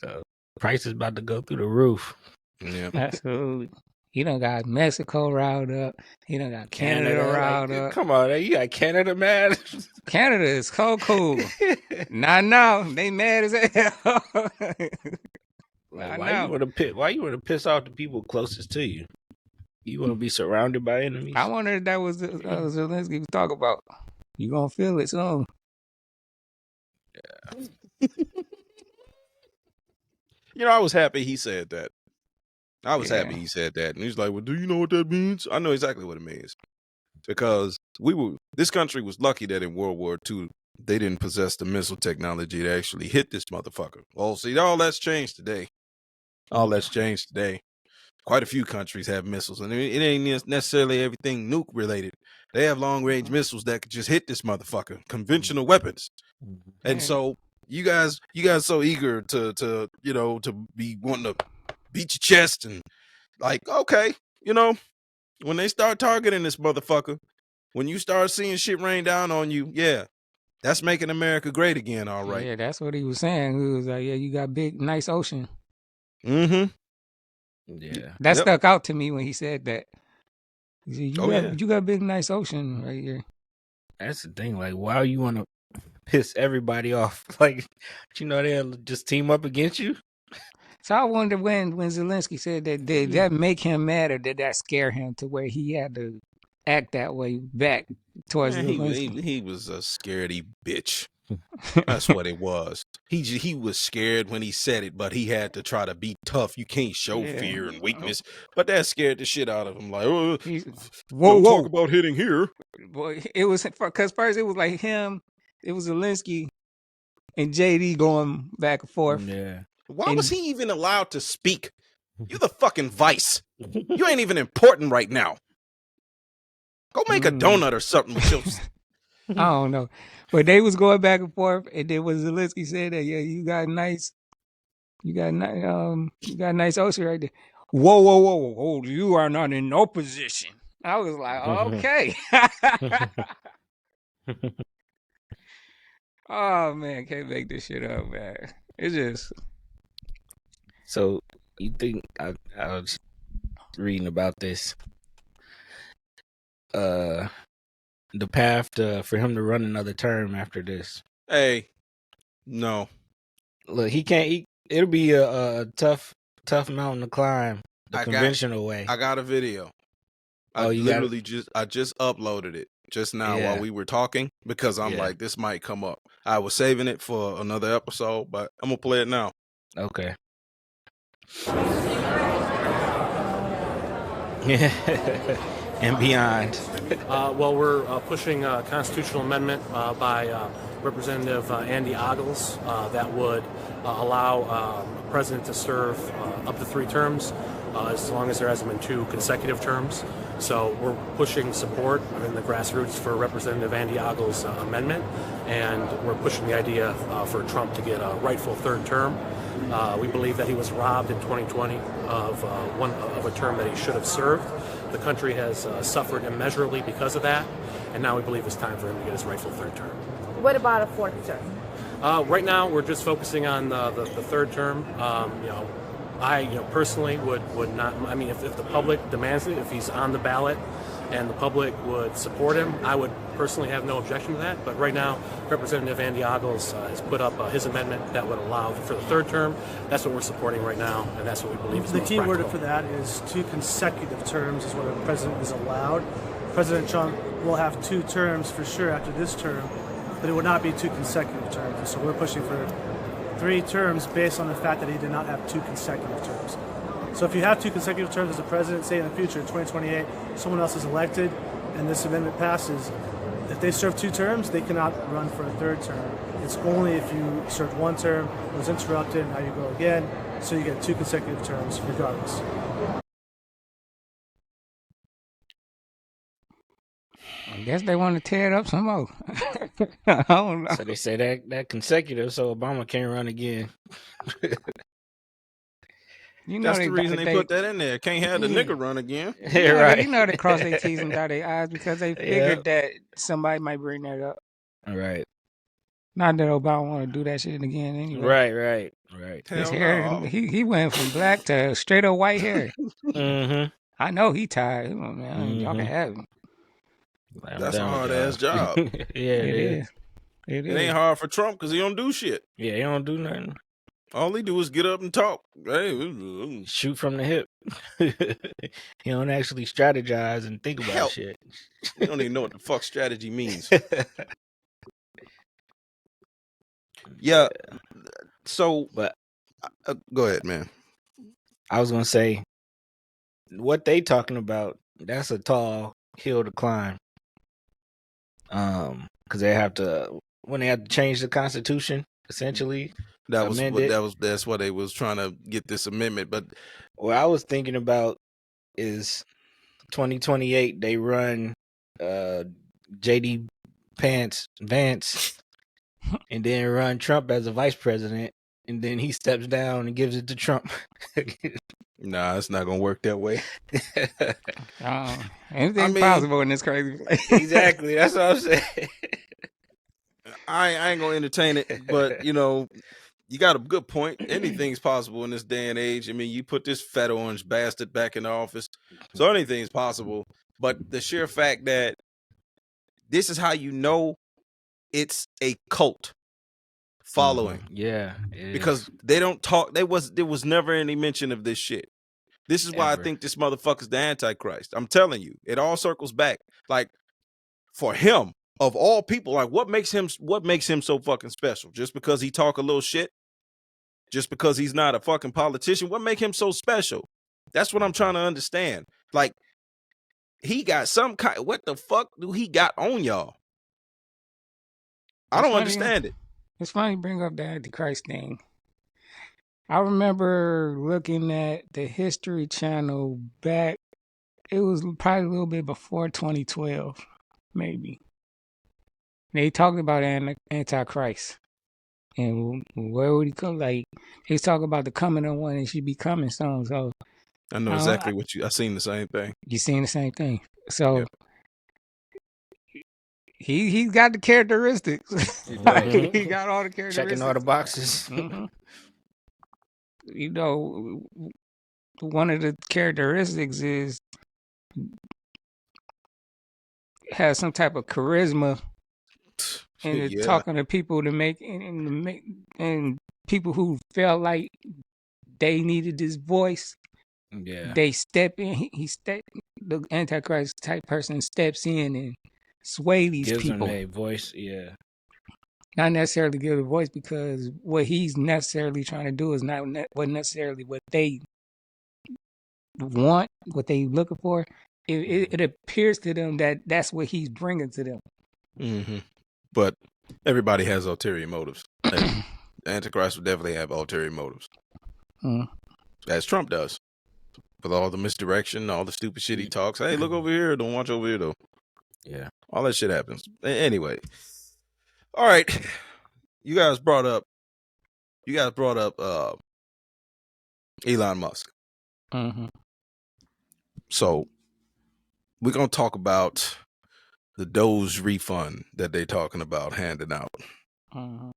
So price is about to go through the roof. Yeah. Absolutely. He done got Mexico riled up. He done got Canada riled up. Come on, you got Canada mad? Canada is so cool. Not now. They mad as hell. Why you want to piss off the people closest to you? You want to be surrounded by enemies? I wonder if that was Zelensky was talking about. You gonna feel it soon. Yeah. I was happy he said that. Happy he said that. And he's like, well, do you know what that means? I know exactly what it means. Because this country was lucky that in World War II, they didn't possess the missile technology to actually hit this motherfucker. Well, see, all that's changed today. Quite a few countries have missiles, and it ain't necessarily everything nuke related. They have long range missiles that could just hit this motherfucker, conventional weapons. And so you guys so eager to be wanting to beat your chest and like, okay, when they start targeting this motherfucker, when you start seeing shit rain down on you, that's making America great again, all right. Yeah, that's what he was saying. He was like, yeah, you got big, nice ocean. Mm-hmm. Yeah. That stuck out to me when he said that. He said, you got a big, nice ocean right here. That's the thing. Like, why you want to piss everybody off? Like, they'll just team up against you? So I wonder when Zelensky said that, did that make him mad, or did that scare him to where he had to act that way back towards Zelensky? He was a scaredy bitch. That's what it was. He was scared when he said it, but he had to try to be tough. You can't show fear and weakness. But that scared the shit out of him. Like, whoa, talk about hitting here. Boy, it was because first it was like him, it was Zelensky and JD going back and forth. Yeah. Why was he even allowed to speak? You're the fucking vice. You ain't even important right now. Go make a donut or something with your... I don't know. But they was going back and forth, and then when Zelensky said that, you got nice ocean right there. Whoa, you are not in no position. I was like, okay. Oh man, can't make this shit up, man. It's just. So you think I was reading about this? The path for him to run another term after this. Hey, no. Look, he can't. It'll be a tough mountain to climb the conventional way. I got a video. I just uploaded it just now while we were talking because I'm like, this might come up. I was saving it for another episode, but I'm gonna play it now. Okay. And beyond. Well, we're pushing a constitutional amendment by Representative Andy Ogles that would allow a president to serve up to 3 terms, as long as there hasn't been 2 consecutive terms. So we're pushing support in the grassroots for Representative Andy Ogl's amendment, and we're pushing the idea for Trump to get a rightful third term. We believe that he was robbed in 2020 of a term that he should have served. The country has suffered immeasurably because of that, and now we believe it's time for him to get his rightful third term. What about a fourth term? Right now, we're just focusing on the third term. I personally would not. I mean, if the public demands it, if he's on the ballot, and the public would support him, I would personally have no objection to that. But right now, Representative Andy Ogles has put up his amendment that would allow for the third term. That's what we're supporting right now, and that's what we believe is the most key word practical. for that is 2 consecutive terms is what a president is allowed. President Trump will have 2 terms for sure after this term, but it would not be 2 consecutive terms. So we're pushing for 3 terms based on the fact that he did not have 2 consecutive terms. So if you have 2 consecutive terms as a president, say in the future, 2028, someone else is elected and this amendment passes, if they serve 2 terms, they cannot run for a third term. It's only if you served 1 term, was interrupted, now you go again, so you get 2 consecutive terms regardless. I guess they want to tear it up some more. I don't know. So they say that consecutive, so Obama can't run again. You know That's the reason they put that in there. Can't have the nigga run again. Yeah, right. You know they cross their T's and dot their I's because they figured that somebody might bring that up. Right. Not that Obama want to do that shit again anyway. Right. His Hell hair, no. he went from black to straight up white hair. Mm-hmm. I know he tired. Come on, man. Y'all can have him. That's a hard ass job. Yeah, it is. It It ain't hard for Trump because he don't do shit. Yeah, he don't do nothing. All he do is get up and talk. Hey, Shoot from the hip. He don't actually strategize and think about Help. shit. you don't even know what the fuck strategy means. Yeah. So, But go ahead, man. I was gonna say, what they talking about? That's a tall hill to climb. Because they have to when they have to change the Constitution, essentially. That's amended. why they was trying to get this amendment. But What I was thinking about is 2028. They run JD Vance, and then run Trump as a vice president, and then he steps down and gives it to Trump. nah, it's not gonna work that way. Anything's possible in this crazy place. Exactly. That's what I'm saying. I ain't gonna entertain it, but you got a good point. Anything's possible in this day and age. I mean, you put this fat orange bastard back in the office, so anything's possible. But the sheer fact that this is how you know it's a cult following. Yeah, it because is. they don't talk. There was never any mention of this shit. This is why Ever. I think this motherfucker's the Antichrist. I'm telling you, it all circles back. Like for him, of all people, like what makes him so fucking special? Just because he talk a little shit? Just because he's not a fucking politician? What make him so special? That's what I'm trying to understand. Like he got some kind. What the fuck do he got on y'all? I don't understand it. It's funny you bring up the Antichrist thing. I remember looking at the History Channel back, it was probably a little bit before 2012, maybe. They talked about Antichrist. And where would he come? Like, he's talking about the coming of one and she be coming soon. So I know exactly what I seen the same thing. You seen the same thing. So he's got the characteristics. Mhm. He got all the characteristics. Checking all the boxes. Mm-hmm. One of the characteristics is has some type of charisma and it's talking to people to make and people who felt like they needed this voice. Yeah. They step in. The Antichrist type person steps in and sway these Gives people. them a voice. Yeah. Not necessarily give a voice because what he's necessarily trying to do is not what necessarily what they want, what they looking for. It appears to them that that's what he's bringing to them. Mm-hmm. But everybody has ulterior motives. The Antichrist would definitely have ulterior motives, as Trump does. with all the misdirection, all the stupid shit he talks. Hey, look over here. Don't watch over here, though. Yeah. All that shit happens. Anyway. All right. You guys brought up Elon Musk. Mm-hmm. So we're going to talk about the Doge refund that they're talking about handing out. Mm-hmm.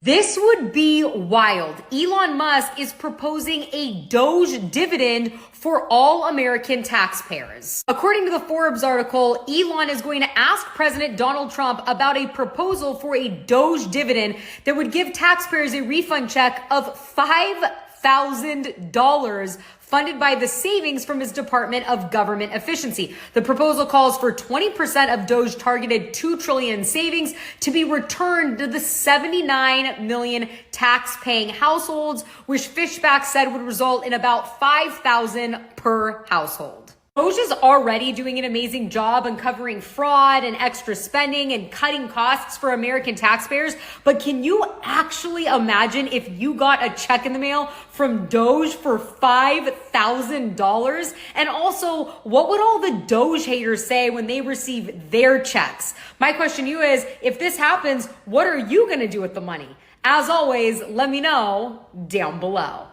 This would be wild. Elon Musk is proposing a Doge dividend for all American taxpayers. According to the Forbes article, Elon is going to ask President Donald Trump about a proposal for a Doge dividend that would give taxpayers a refund check of $5,000 funded by the savings from his Department of Government Efficiency. The proposal calls for 20% of Doge targeted $2 trillion savings to be returned to the 79 million tax-paying households, which Fishback said would result in about $5,000 per household. Doge is already doing an amazing job uncovering fraud and extra spending and cutting costs for American taxpayers. But can you actually imagine if you got a check in the mail from Doge for $5,000? And also, what would all the Doge haters say when they receive their checks? My question to you is, if this happens, what are you going to do with the money? As always, let me know down below.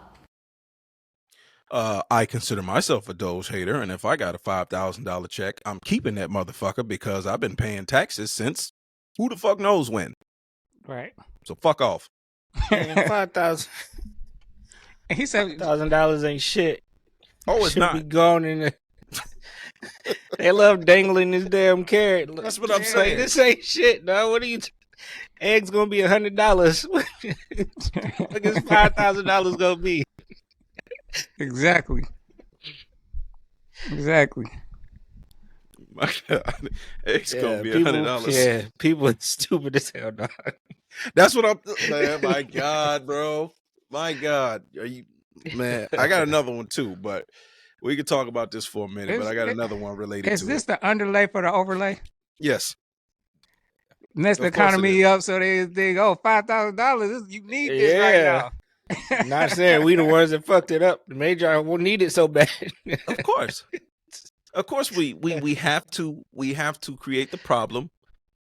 I consider myself a Doge hater, and if I got a $5,000 check, I'm keeping that motherfucker because I've been paying taxes since who the fuck knows when. Right. So fuck off. $5,000. He said $1,000 ain't shit. Oh, it's Should not. be gone in the... They love dangling this damn carrot. That's what I'm Like, saying. this ain't shit, dog. What are you? Eggs gonna be $100. What is $5,000 gonna be? exactly. My God, it's gonna be $100. Yeah, people are stupid as hell, dog. That's what I'm. Man, my God, bro. My God, are you? Man, I got another one too, but we can talk about this for a minute. But I got another one related. Is to this it. the underlay for the overlay? Yes. Mess the Of course it economy is. up so they think, oh, $5,000. You need this right Yeah. now. Not saying we the ones that fucked it up. The major will need it so bad. Of course, we have to create the problem,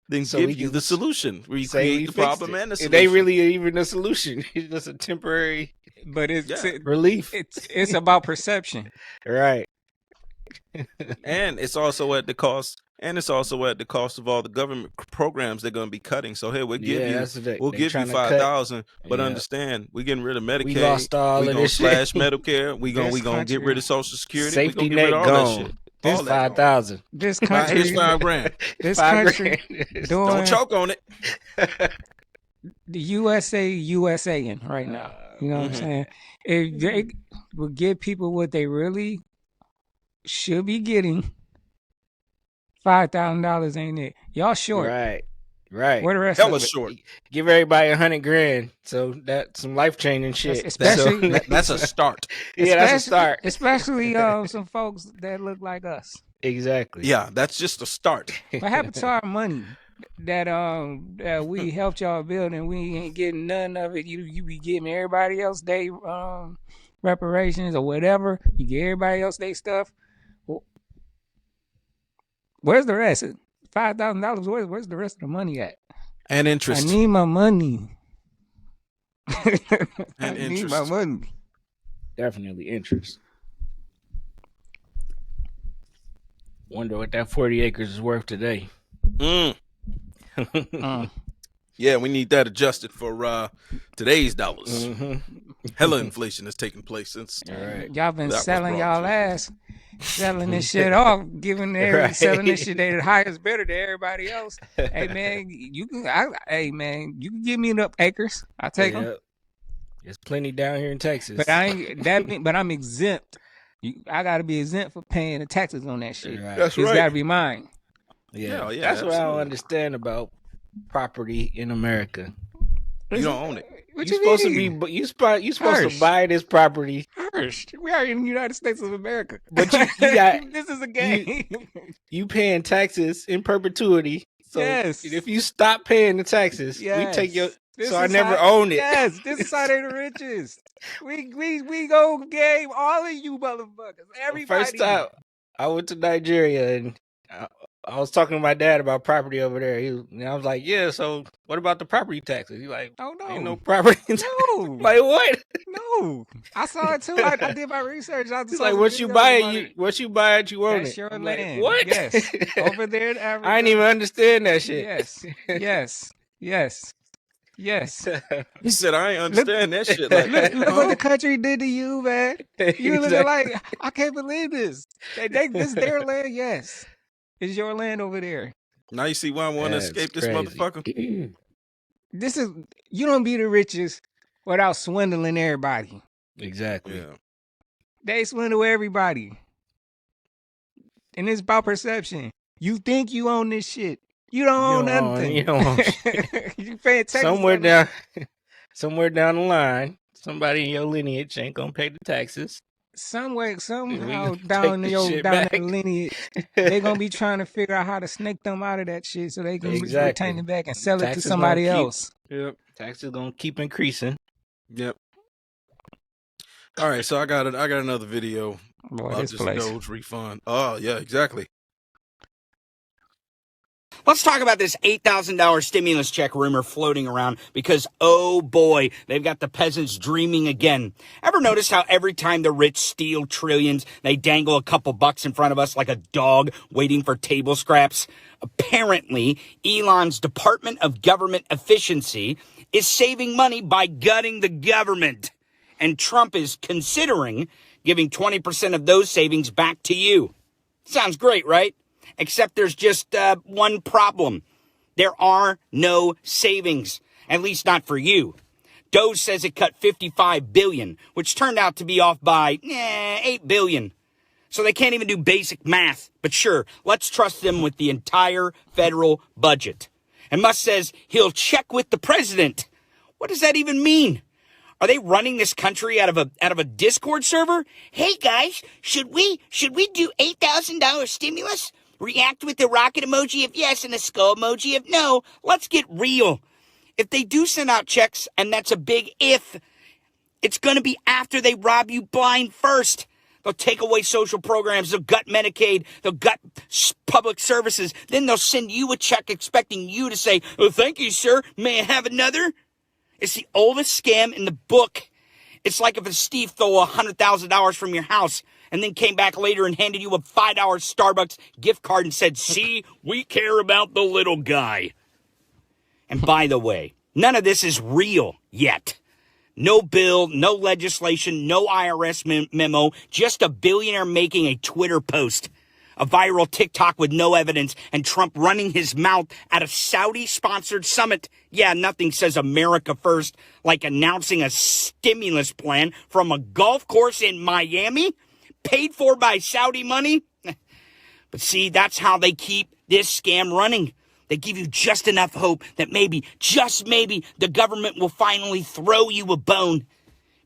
then So we give you can the solution. We say create we the fixed problem it. and the It solution. ain't really even a solution. It's just a temporary But it's relief. it's about perception. Right. And it's also at the cost. And it's also at the cost of all the government programs they're going to be cutting. So here we'll give we'll give you 5,000, but understand we're getting rid of Medicaid. We lost all we're of gonna this slash shit. Medicare. We're gonna get rid of Social Security. Safety we're gonna get rid net of all gone. that shit. This All that gone. 5,000. This Here's country, $5,000. this $5 country grand. doing Don't choke on it. the USAing right now. You know what I'm saying? If they would give people what they really should be getting, $5,000 ain't it? Y'all short. Right. Where the rest Hella of it? short. Give everybody $100,000. So that's some life changing shit. Especially- So- That's a start. yeah, that's a start. Especially some folks that look like us. Exactly. Yeah, that's just a start. What happened to our money that we helped y'all build and we ain't getting none of it? You be giving everybody else they reparations or whatever. You get everybody else they stuff. Where's the rest? $5,000. Where's the rest of the money at? And interest. I need my money. And I need interest. my money. Definitely interest. Wonder what that 40 acres is worth today. Yeah, we need that adjusted for today's dollars. Hella inflation has taken place since. Y'all been that was selling brought y'all to. ass, selling this shit off, giving selling this shit at the highest bidder to everybody else. Hey man, you can give me enough acres. I take them. There's plenty down here in Texas. But I'm exempt. I gotta be exempt for paying the taxes on that shit. Right. That's It's right. gotta be mine. Yeah, Yeah, that's what I don't absolutely. understand about property in America. You don't own it. What You're you supposed mean? to be, you're supposed Harsh. to buy this property, First, we are in the United States of America. but you got this is a game. you paying taxes in perpetuity. So Yes. if you stop paying the taxes, we take your Yes. This So I is never how- owned it. Yes, this is how they the richest. We go game all of you motherfuckers. Everybody. First time I went to Nigeria and I was talking to my dad about property over there. I was like, yeah, so what about the property taxes? He's like, Oh no. ain't no property taxes. No. Like what? No. I saw it too. I did my research. I He's saw like, some what you videos buy about it, it. what you buy it, you own That's it. your I'm land. like, what? Yes. Over there in Africa. I didn't even understand that shit. Yes. Yes. Yes. Yes. He said, I ain't understand that shit. Like, Look what the country did to you, man. You looking like, I can't believe this. This is their land, yes. It's your land over there. now you see why I want to That's escape this crazy. motherfucker. This is, you don't be the richest without swindling everybody. Exactly. Yeah. They swindle everybody. And it's about perception. You think you own this shit. You don't own nothing. You don't own shit. You paying taxes. Somewhere down the line, somebody in your lineage ain't gonna pay the taxes. Somehow gonna down take this shit that back. lineage, they're gonna be trying to figure out how to snake them out of that shit so they can Exactly. retain it back and sell it Taxes to somebody gonna keep- else. Yep. Taxes gonna keep increasing. Yep. All right, so I got another video Boy, of this this place. Doge refund. Oh, yeah, exactly. Let's talk about this $8,000 stimulus check rumor floating around because, oh boy, they've got the peasants dreaming again. Ever notice how every time the rich steal trillions, they dangle a couple bucks in front of us like a dog waiting for table scraps? Apparently, Elon's Department of Government Efficiency is saving money by gutting the government. And Trump is considering giving 20% of those savings back to you. Sounds great, right? Except there's just one problem. There are no savings, at least not for you. Doge says it cut $55 billion, which turned out to be off by $8 billion. So they can't even do basic math. But sure, let's trust them with the entire federal budget. And Musk says he'll check with the president. What does that even mean? Are they running this country out of a Discord server? Hey guys, should we do $8,000 stimulus? React with the rocket emoji if yes and the skull emoji if no. Let's get real. If they do send out checks, and that's a big if, it's going to be after they rob you blind first. They'll take away social programs. They'll gut Medicaid. They'll gut public services. Then they'll send you a check expecting you to say, oh, thank you, sir. May I have another? It's the oldest scam in the book. It's like if a Steve stole $100,000 from your house and then came back later and handed you a $5 Starbucks gift card and said, see, we care about the little guy. And by the way, none of this is real yet. No bill, no legislation, no IRS memo, just a billionaire making a Twitter post. A viral TikTok with no evidence, and Trump running his mouth at a Saudi-sponsored summit. Yeah, nothing says America first like announcing a stimulus plan from a golf course in Miami, paid for by Saudi money. But see, that's how they keep this scam running. They give you just enough hope that maybe, just maybe, the government will finally throw you a bone.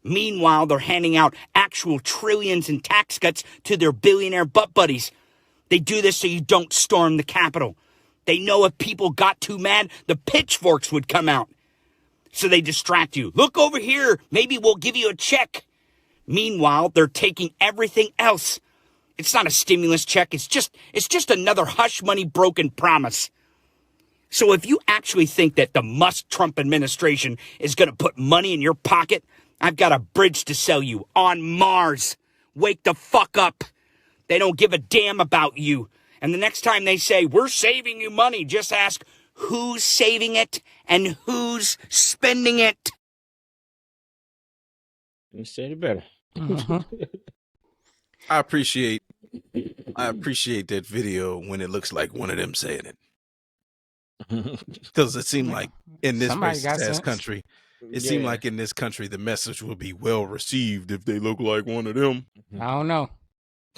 Meanwhile, they're handing out actual trillions in tax cuts to their billionaire butt buddies. They do this so you don't storm the Capitol. They know if people got too mad, the pitchforks would come out. So they distract you. Look over here. Maybe we'll give you a check. Meanwhile, they're taking everything else. It's not a stimulus check. It's just another hush money broken promise. So if you actually think that the Musk-Trump administration is going to put money in your pocket, I've got a bridge to sell you on Mars. Wake the fuck up. They don't give a damn about you. And the next time they say, we're saving you money, just ask who's saving it and who's spending it. You said it better. I appreciate that video when it looks like one of them saying it. Because it seemed like in this Somebody got racist-ass sense. country, it seemed like in this country the message will be well received if they look like one of them. I don't know.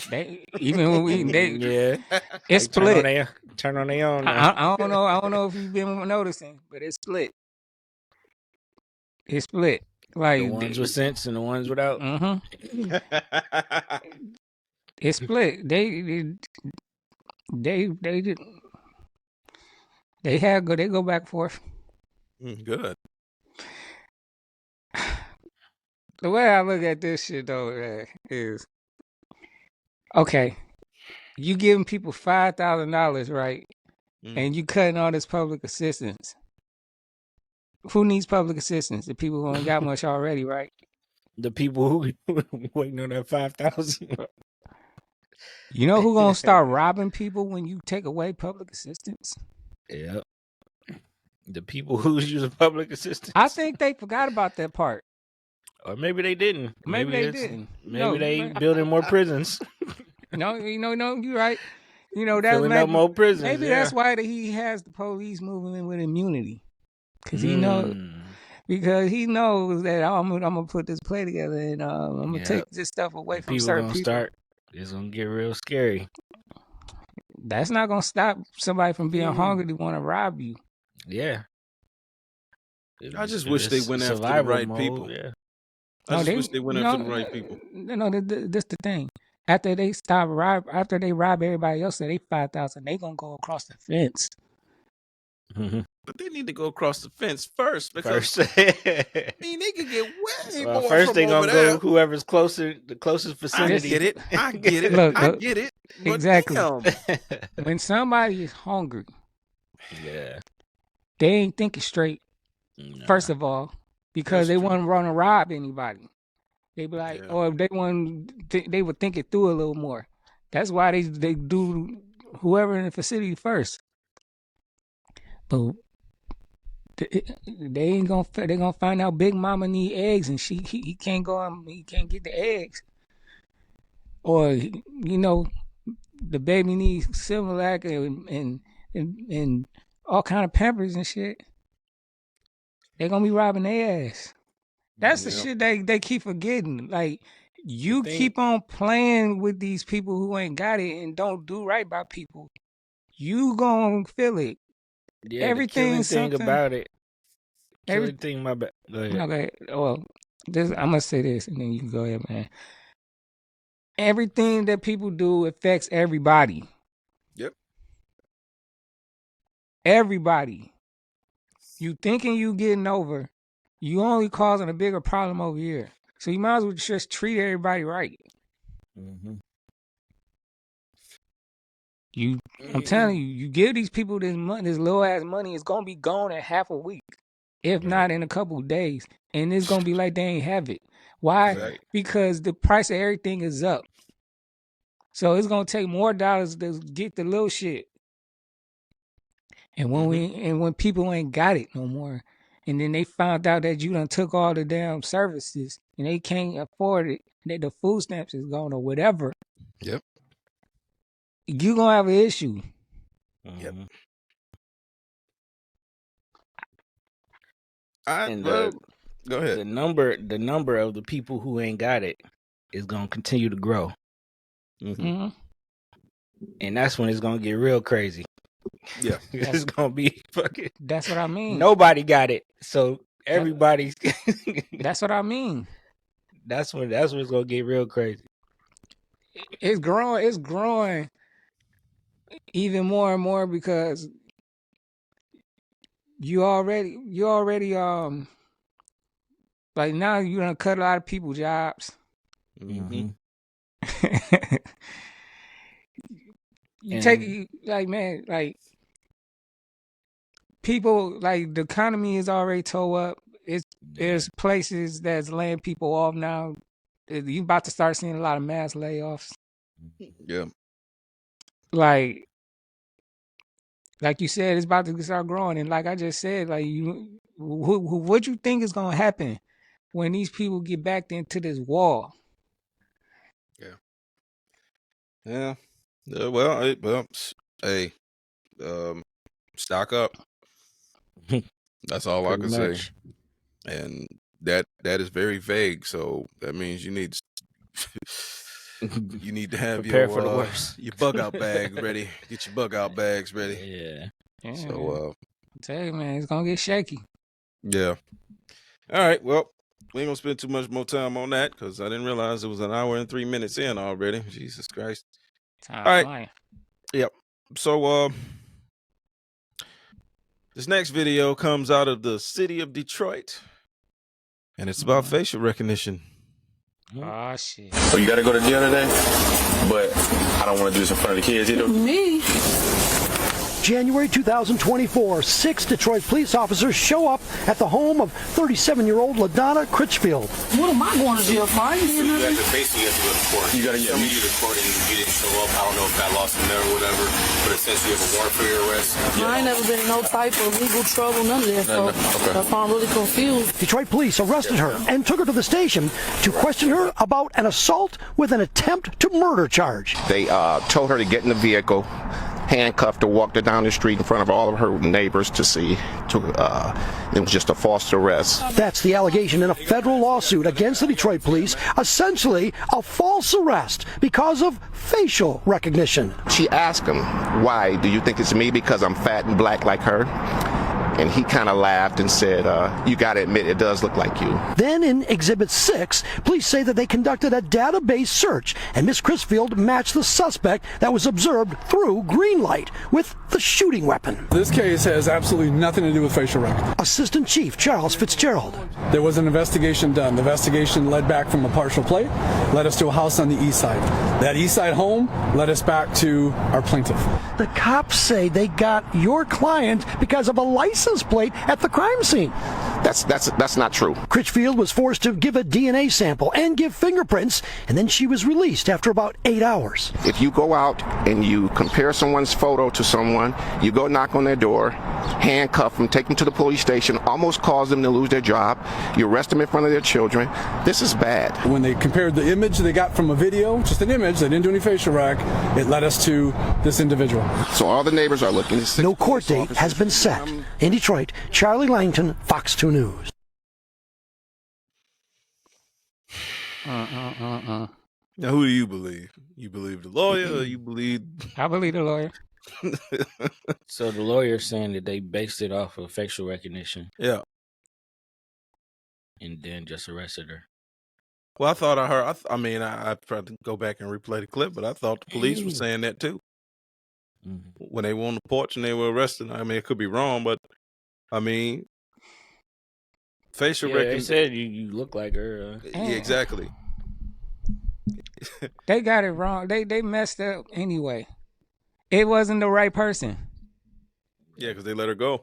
They even when Yeah. it's split. Turn on their own. I don't know. I don't know if you've been noticing, but it's split. It's split. Like The ones with sense and the ones without. It's split. They go back and forth. Good. the way I look at this shit though is okay. You giving people $5,000, right? And you cutting all this public assistance. Who needs public assistance? The people who ain't got much already, right? The people who waiting on that 5,000. You know who gonna start robbing people when you take away public assistance? Yep. The people who's using public assistance. I think they forgot about that part. Or maybe they didn't. Maybe they didn't. Maybe they building more prisons. No, you're right. You know, that's filling up more prisons. Maybe that's why he has the police moving in with immunity. Because he knows that I'm gonna put this play together and I'm gonna take this stuff away from certain people. It's gonna get real scary. That's not gonna stop somebody from being hungry to want to rob you. Yeah. I just wish they went after the right people. Yeah. I just wish they went after the right people. No, this the thing. After they rob everybody else, they 5,000. They gonna go across the fence. Mm-hmm. But they need to go across the fence first because I mean they could get way more. First from they gonna over go there. Whoever's closer, the closest vicinity. I get it. Look, I get it. But exactly. damn. When somebody is hungry, Yeah, they ain't thinking straight. nah. First of all, because they wouldn't run and rob anybody. They be like, or if they they would think it through a little more. That's why they do whoever in the facility first. But they ain't gonna. They gonna find out Big Mama need eggs and he can't go. He can't get the eggs. Or the baby needs Similac and all kind of Pampers and shit. They gonna be robbing their ass. That's the shit they keep forgetting. Like you keep on playing with these people who ain't got it and don't do right by people. You gonna feel it. Yeah, Everything the killing thing about it. Everything. My bad. Okay. Well, I'm gonna say this, and then you can go ahead, man. Everything that people do affects everybody. Yep. Everybody. You thinking you getting over, you only causing a bigger problem over here. So you might as well just treat everybody right. Mm-hmm. I'm telling you, you give these people this money, this low ass money, it's gonna be gone in half a week, if not in a couple of days, and it's gonna be like they ain't have it. Why? Exactly. Because the price of everything is up. So it's gonna take more dollars to get the little shit. And when people ain't got it no more, and then they found out that you done took all the damn services and they can't afford it, that the food stamps is gone or whatever. Yep. You gonna have an issue. Yep. Go ahead. The number of the people who ain't got it is gonna continue to grow. Mm-hmm. And that's when it's gonna get real crazy. Yeah. It's gonna be fucking. That's what I mean. Nobody got it, so everybody's. That's what I mean. That's when it's gonna get real crazy. It's growing even more and more because you already like now you done cut a lot of people jobs. Mm-hmm. Like people, like the economy is already tore up. There's places that's laying people off now. You about to start seeing a lot of mass layoffs. Yeah. Like you said, it's about to start growing, and like I just said, like what you think is gonna happen when these people get backed into this wall? Yeah. Well, hey, stock up. That's all I can say. And that is very vague. So that means you need to have Prepare for the worst. your bug out bags ready. Get your bug out bags ready. Yeah. So I tell you, man, it's gonna get shaky. yeah. All right. Well, we ain't gonna spend too much more time on that because I didn't realize it was an hour and 3 minutes in already. Jesus Christ. Time All right. flying. Yep. So this next video comes out of the city of Detroit, and it's about facial recognition. Oh, shit. So you got to go to jail today, but I don't want to do this in front of the kids either. Me? January 2024, 6 Detroit police officers show up at the home of 37-year-old LaDonna Critchfield. What am I going to jail for? I ain't So doing you nothing. have to basically have to go to court. You got to get media recording. You didn't show up. I don't know if got lost in there or whatever, but essentially you have a warrant for your arrest. I ain't never been in no type of legal trouble, none of that. So that's why I'm really confused. Detroit police arrested her and took her to the station to question her about an assault with an attempt to murder charge. They told her to get in the vehicle, handcuffed her, walked her down the street in front of all of her neighbors to see. It was just a false arrest. That's the allegation in a federal lawsuit against the Detroit police, essentially a false arrest because of facial recognition. She asked him, why? Do you think it's me because I'm fat and black like her? And he kind of laughed and said, you got to admit, it does look like you. Then in Exhibit 6, police say that they conducted a database search, and Miss Crisfield matched the suspect that was observed through green light with the shooting weapon. This case has absolutely nothing to do with facial recognition. Assistant Chief Charles Fitzgerald. There was an investigation done. The investigation led back from a partial plate, led us to a house on the east side. That east side home led us back to our plaintiff. The cops say they got your client because of a license plate at the crime scene. That's not true. Critchfield was forced to give a DNA sample and give fingerprints, and then she was released after about 8 hours. If you go out and you compare someone's photo to someone, you go knock on their door, handcuff them, take them to the police station, almost cause them to lose their job, you arrest them in front of their children, this is bad. When they compared the image they got from a video, just an image, they didn't do any facial rec, it led us to this individual. So all the neighbors are looking. No court date has been set. In Detroit, Charlie Langton, Fox 2 News. Now, who do you believe? You believe the lawyer or you believe... I believe the lawyer. So the lawyer's saying that they based it off of facial recognition. Yeah. And then just arrested her. Well, I thought I heard... I tried to go back and replay the clip, but I thought the police were saying that too. Mm-hmm. When they were on the porch and they were arrested. I mean, it could be wrong, but facial recognition. They said you look like her. Yeah, exactly. They got it wrong. They messed up anyway. It wasn't the right person. Yeah, because they let her go.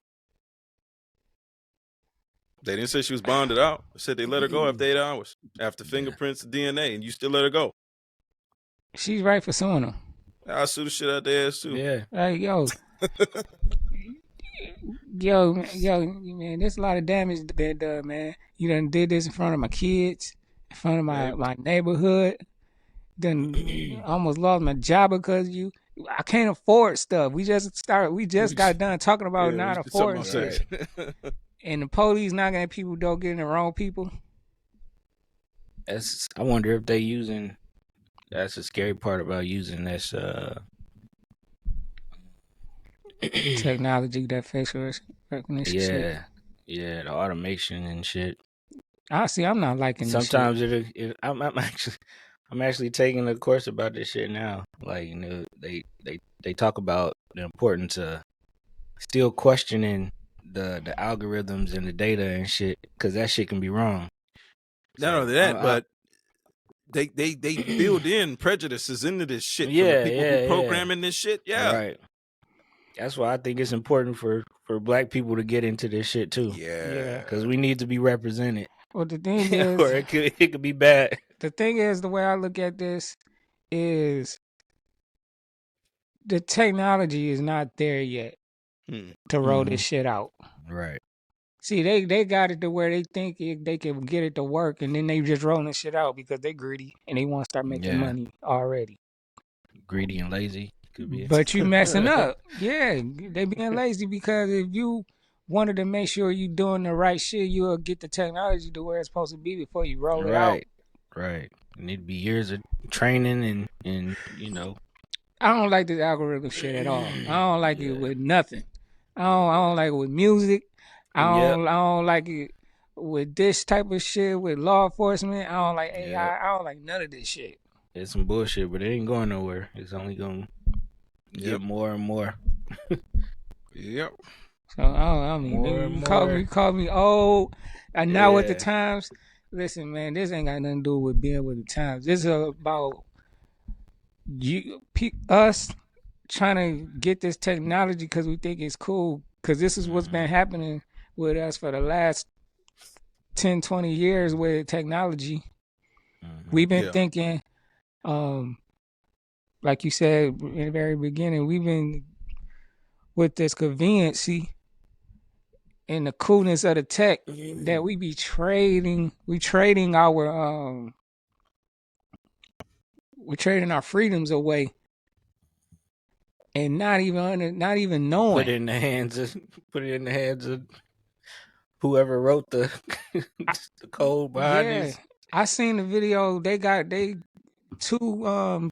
They didn't say she was bonded out. They said they let her go after 8 hours, after fingerprints and DNA, and you still let her go. She's right for suing them. I'll sue the shit out their ass too. Yeah. Hey, yo, man, there's a lot of damage been done, man. You done did this in front of my kids, in front of my neighborhood. Done almost lost my job because of you. I can't afford stuff. We just got done talking about not affording shit. And the police knocking at people don't get in the wrong people. I wonder if they using. That's the scary part about using this technology, that facial recognition. Yeah, yeah, the automation and shit. I'm not liking this. Sometimes I'm actually taking a course about this shit now. Like, they talk about the importance of still questioning the algorithms and the data and shit, because that shit can be wrong. Not only that, but they build in prejudices into this shit. Yeah, from the people who programming this shit. Yeah, right. That's why I think it's important for black people to get into this shit too. Yeah, because we need to be represented. Well, the thing is, or it could be bad. The thing is, the way I look at this is the technology is not there yet to roll this shit out. Right. See, they got it to where they think they can get it to work, and then they just rolling shit out because they greedy and they want to start making money already. Greedy and lazy could be. But you messing up. Yeah, they being lazy because if you wanted to make sure you doing the right shit, you'll get the technology to where it's supposed to be before you roll it out. Right. It need to be years of training and I don't like this algorithm shit at all. I don't like it with nothing. I don't like it with music. I don't like it with this type of shit with law enforcement. I don't like AI. I don't like none of this shit. It's some bullshit, but it ain't going nowhere. It's only gonna get more and more. Yep. So I mean, call me old. And now with the times, Listen, man, this ain't got nothing to do with being with the times. This is about us trying to get this technology because we think it's cool. Because this is what's been happening with us for the last 10, 20 years with technology. We've been thinking, like you said in the very beginning, we've been with this conveniency and the coolness of the tech that we be trading. We're trading our freedoms away, and not even knowing. Put it in the hands of whoever wrote the the code behind this. I seen the video. They two I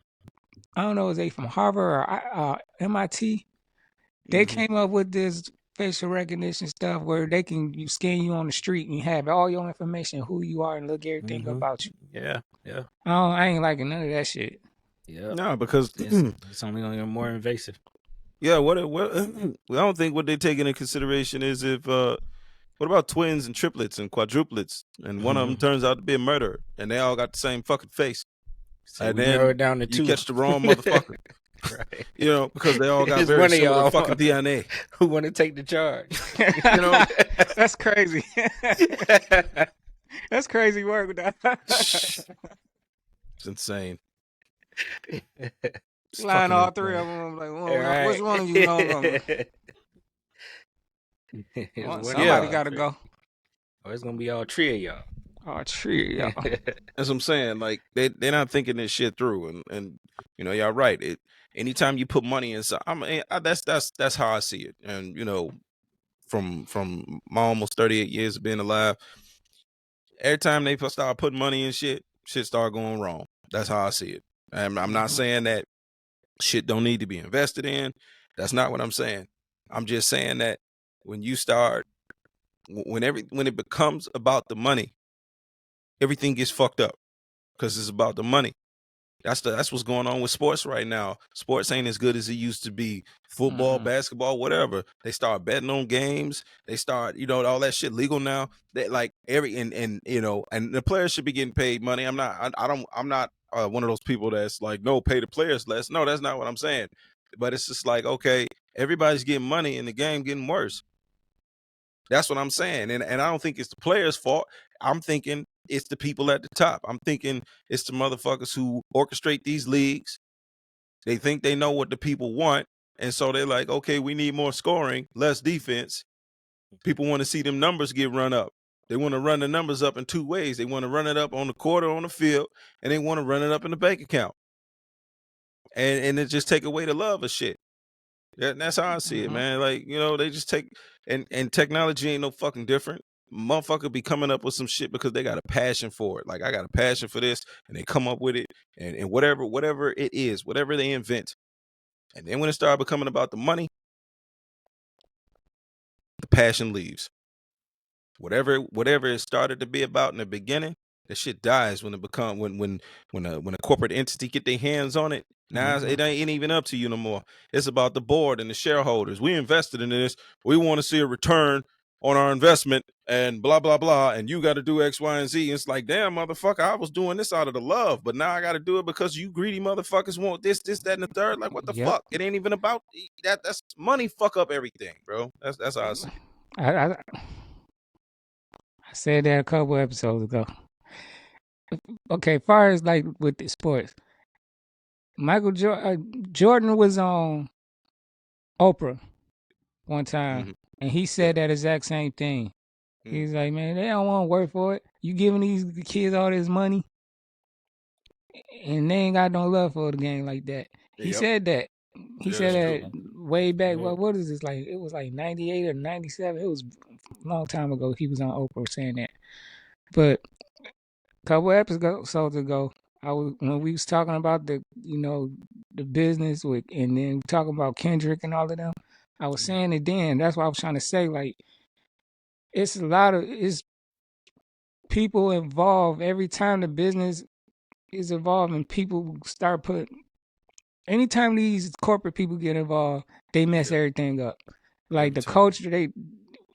don't know, is they from Harvard or MIT? They came up with this facial recognition stuff where they can scan you on the street and have all your information, who you are, and look everything about you. Yeah. I ain't liking none of that shit. Yeah. No, because it's only going to get more invasive. Yeah, what I don't think what they take into consideration is if what about twins and triplets and quadruplets, and one of them turns out to be a murderer, and they all got the same fucking face, So and we then narrow it down to two. you catch the wrong motherfucker, Right. You know, because they all got It's very one of similar y'all fucking DNA. who want to take the charge. You know, That's crazy. That's crazy work. it's insane. It's Line fucking all insane. three of them. I'm like, Right. which one of you know? Somebody got to go. Oh, it's gonna be all three of y'all. Oh, tree, y'all. That's what I'm saying. Like they're not thinking this shit through, and you know, y'all right. Anytime you put money inside, that's how I see it. And you know, from my almost 38 years of being alive, every time they start putting money in shit start going wrong. That's how I see it. I'm not saying that shit don't need to be invested in. That's not what I'm saying. I'm just saying that when you start, when it becomes about the money, everything gets fucked up because it's about the money. That's what's going on with sports right now. Sports ain't as good as it used to be. Football, basketball, whatever. They start betting on games. They start, you know, all that shit legal now. That like and you know, and the players should be getting paid money. I'm not one of those people that's like, no, pay the players less. No, that's not what I'm saying. But it's just like, okay, everybody's getting money and the game getting worse. That's what I'm saying. And I don't think it's the players' fault. I'm thinking it's the people at the top. I'm thinking it's the motherfuckers who orchestrate these leagues. They think they know what the people want. And so they're like, okay, we need more scoring, less defense. People want to see them numbers get run up. They want to run the numbers up in two ways. They want to run it up on the court or on the field, and they want to run it up in the bank account. And it just take away the love of shit. That's how I see it, man. Like, you know, they just take and technology ain't no fucking different. Motherfucker be coming up with some shit because they got a passion for it. Like, I got a passion for this, and they come up with it, and whatever it is, whatever they invent. And then when it started becoming about the money, the passion leaves. Whatever it started to be about in the beginning, that shit dies when it become when a corporate entity get their hands on it. Now it ain't even up to you no more. It's about the board and the shareholders. We invested in this. We want to see a return on our investment and blah blah blah. And you got to do X, Y, and Z. It's like, damn, motherfucker, I was doing this out of the love, but now I got to do it because you greedy motherfuckers want this, that, and the third. Like, what the fuck? It ain't even about that. That's money. Fuck up everything, bro. That's how I see it. I said that a couple episodes ago. Okay, far as like with the sports, Michael Jordan was on Oprah one time, and he said that exact same thing. He's like, man, they don't want to work for it. You giving these kids all this money, and they ain't got no love for the game like that. He said that. He said that way back. What is this, like? It was like 98 or 97. It was a long time ago. He was on Oprah saying that. But a couple episodes ago, when we was talking about the business with, and then talking about Kendrick and all of them, I was saying it then. That's what I was trying to say. Like, it's people involved every time the business is involved, and people start putting. Anytime these corporate people get involved, they mess everything up. Like the culture,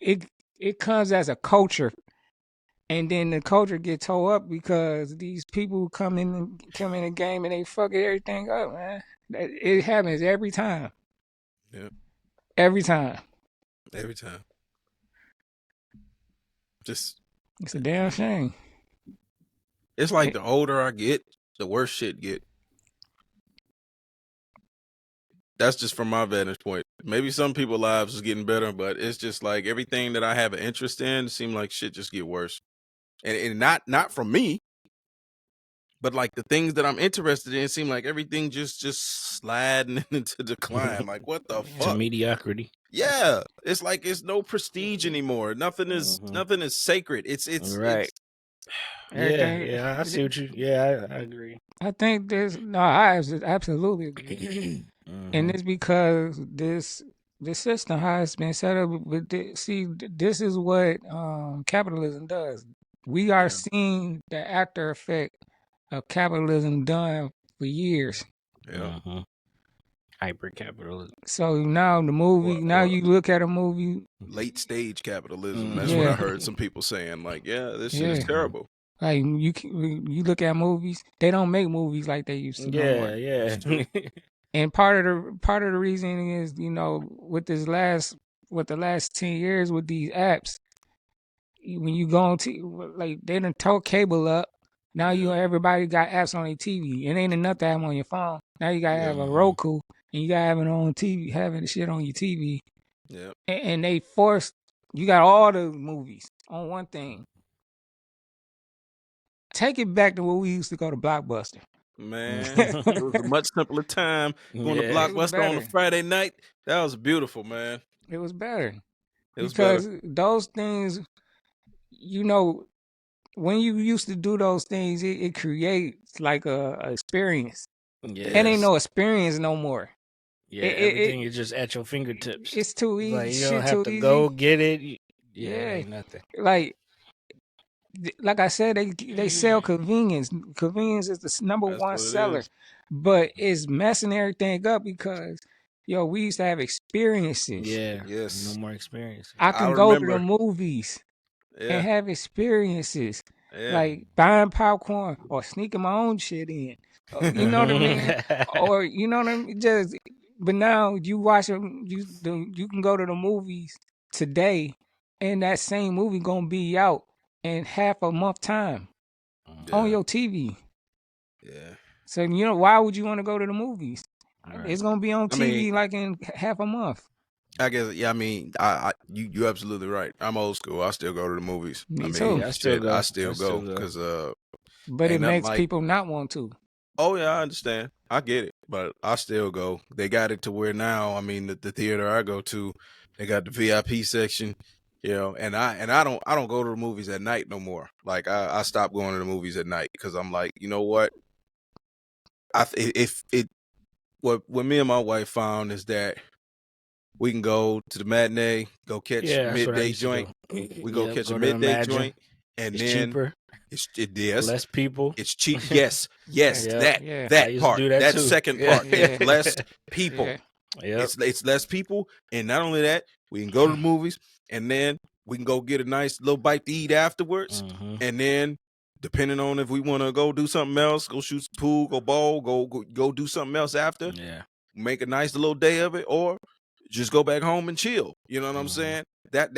it comes as a culture, And then the culture get tore up because these people come in the game and they fuck everything up, man. It happens every time. Yeah. Every time. Every time. Just It's a damn shame. It's like the older I get, the worse shit get. That's just from my vantage point. Maybe some people's lives is getting better, but it's just like everything that I have an interest in seem like shit just get worse. And not from me, but like the things that I'm interested in seem like everything just sliding into decline. Like what the fuck? To mediocrity. Yeah, it's like it's no prestige anymore. Nothing is sacred. It's right. Everything- I see what you. Yeah, I agree. I think I absolutely agree. And it's because this system, how it's been set up, this is what capitalism does. We are seeing the after effect of capitalism done for years. Yeah. Hyper capitalism. So now the movie, you look at a movie. Late stage capitalism. That's what I heard some people saying. Like, this shit is terrible. Like you look at movies, they don't make movies like they used to. Yeah. And part of the reason is, with the last 10 years with these apps, when you go on like they done tore cable up. Now everybody got apps on their TV. It ain't enough to have them on your phone. Now you gotta have a Roku and you gotta have it on TV, having the shit on your TV. Yeah. And they forced you got all the movies on one thing. Take it back to when we used to go to Blockbuster. Man, it was a much simpler time going to Blockbuster on a Friday night. That was beautiful, man. It was better. Because those things, when you used to do those things, it creates like a experience. Yeah. It ain't no experience no more. Yeah, everything is just at your fingertips. It's too easy. Like, you don't have to go get it. Ain't nothing. Like I said, they sell convenience. Convenience is the number one seller, but it's messing everything up because we used to have experiences. Yeah. Yes. No more experience. I can go to the movies and have experiences, like buying popcorn or sneaking my own shit in. You know what I mean? Or you know what I mean? But now you watch them. You can go to the movies today, and that same movie gonna be out in half a month time on your TV. Yeah. So why would you want to go to the movies? Right. It's gonna be on TV like in half a month. I guess. Yeah. I mean, you're absolutely right. I'm old school. I still go to the movies. Me too. I still go because But it makes people not want to. Oh yeah, I understand. I get it, but I still go. They got it to where now. I mean, the theater I go to, they got the VIP section. And I don't go to the movies at night no more. Like I stopped going to the movies at night because I'm like, you know what? What me and my wife found is that we can go to the matinee, go catch midday joint. We go catch a midday joint, and it's then cheaper. It's less people. It's cheap. Yes, that I part, used to do that too. second part, it's less people. Yeah. It's less people, and not only that, we can go to the movies. And then we can go get a nice little bite to eat afterwards. And then, depending on if we want to go do something else, go shoot some pool, go ball, go do something else after. Yeah. Make a nice little day of it, or just go back home and chill. You know what I'm saying? But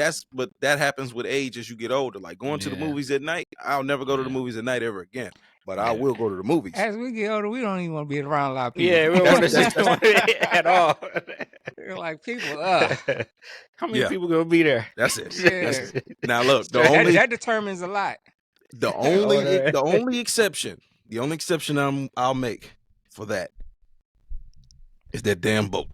that happens with age as you get older. Like going to the movies at night, I'll never go to the movies at night ever again. But I will go to the movies. As we get older, we don't even want to be around a lot of people. Yeah, we don't want to see at all. Like people, how many people gonna be there? That's it. Yeah. That's it. Now look, that determines a lot. The only exception I'll make for that is that damn boat.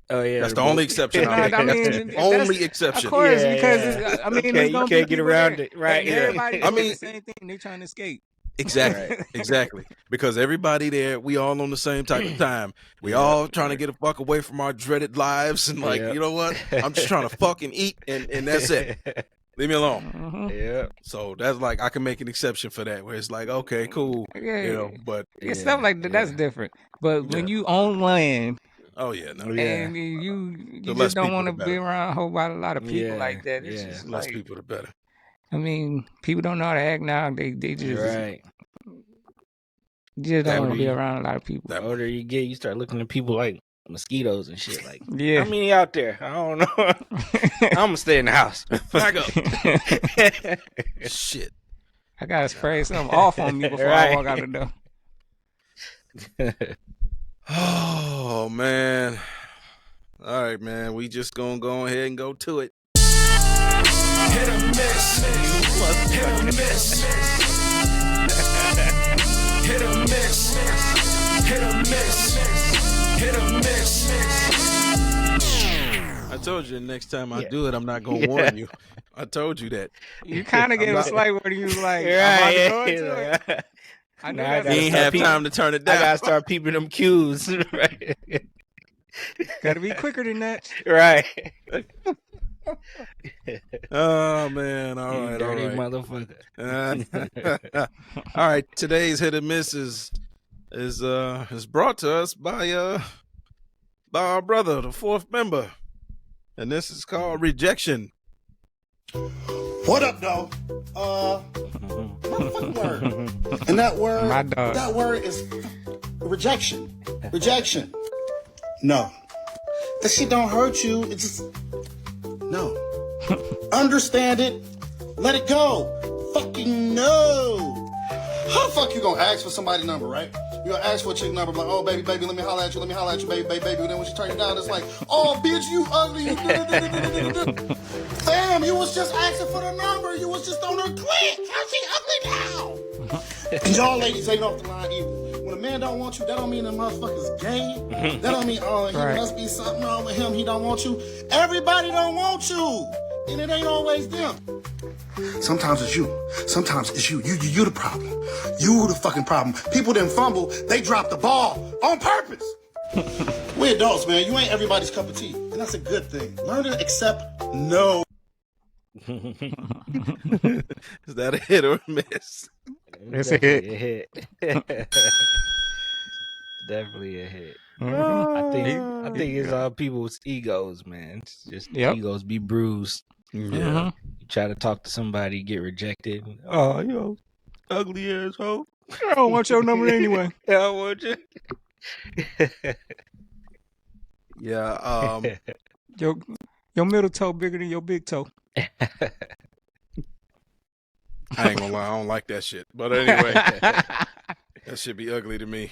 Oh yeah, that's the only exception. I'll make. That's the only exception. Of course, because you can't get around it, right? Everybody doing the same thing. They're trying to escape. Exactly. Because everybody there, we all on the same type of time. We all trying to get a fuck away from our dreaded lives, and you know what? I'm just trying to fucking eat, and that's it. Leave me alone. Yeah. So that's like I can make an exception for that, where it's like, okay, cool, but stuff like that's different. But when you own land. Oh yeah, no. And you just don't want to be around a whole lot of people like that. It's just less people the better. I mean, people don't know how to act now. They just Right. just don't want to be around a lot of people. The older you get, you start looking at people like mosquitoes and shit. Like, Yeah. how many out there? I don't know. I'm gonna stay in the house. Back up. Shit. I gotta spray something off on me before I walk out the door. Oh man. All right, man. We just gonna go ahead and go to it. Hit or miss. Hit or miss. Hit or miss. Hit or miss. Hit or miss. I told you the next time I do it, I'm not gonna warn you. I told you that. You kind of gave a slight warning. You was like, Right, I'm about to yeah, go into it. I know Nah, that's You ain't have time to turn it down. I gotta start peeping them cues. Right. Gotta be quicker than that. Right. Oh man! All right, dirty all right, motherfucker. All right, today's hit or miss is brought to us by our brother, the fourth member, and this is called rejection. What up, though? Motherfucking word. And that word is rejection. Rejection. No. That shit don't hurt you. It just no. Understand it. Let it go. Fucking no. How the fuck you gonna ask for somebody's number, right? You gonna ask for a chick number, like, oh baby, let me holler at you, baby. And then when she turn it down, it's like, oh bitch, you ugly, you Fam, you was just asking for the number. You was just on her click. How's she ugly now? And y'all ladies ain't off the line either. When a man don't want you, that don't mean the motherfucker's gay. That don't mean, oh, he must be something wrong with him. He don't want you. Everybody don't want you. And it ain't always them. Sometimes it's you. Sometimes it's you. You the problem. You the fucking problem. People didn't fumble. They dropped the ball on purpose. We adults, man. You ain't everybody's cup of tea. And that's a good thing. Learn to accept no. Is that a hit or a miss? It's a hit. Definitely a hit. Mm-hmm. I think it's all people's egos, man. It's just egos be bruised. Yeah. You try to talk to somebody, get rejected. Oh, yo, ugly asshole. I don't want your number anyway. I don't want you. Yeah. Your middle toe bigger than your big toe. I ain't gonna lie, I don't like that shit. But anyway, that should be ugly to me.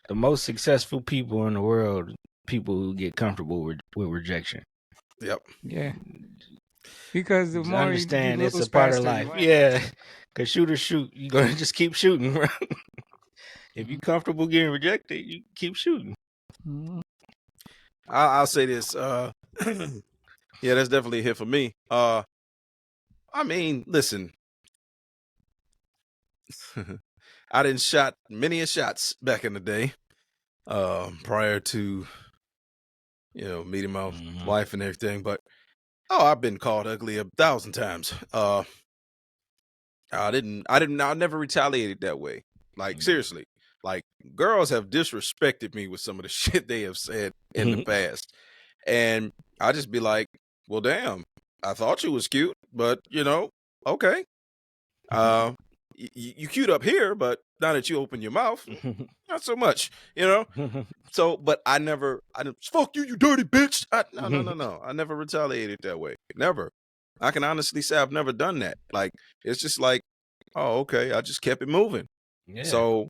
The most successful people in the world, people who get comfortable with rejection. Yep. Yeah. Because the Just more understand you it's lose a part of faster, life. Yeah. Because shoot or shoot, you're going to just keep shooting. Bro. If you're comfortable getting rejected, you keep shooting. Mm-hmm. I'll say this. Yeah, that's definitely a hit for me. I mean, listen. I done shot many a shots back in the day, prior to, meeting my wife and everything. But I've been called ugly 1,000 times. I never retaliated that way. Like seriously, like girls have disrespected me with some of the shit they have said in the past, and I just be like, well, damn, I thought you was cute, but okay. You cute up here, but now that you open your mouth, not so much, So, but I fuck you, you dirty bitch. No. I never retaliated that way. Never. I can honestly say I've never done that. Like, it's just like, oh, okay. I just kept it moving. Yeah. So,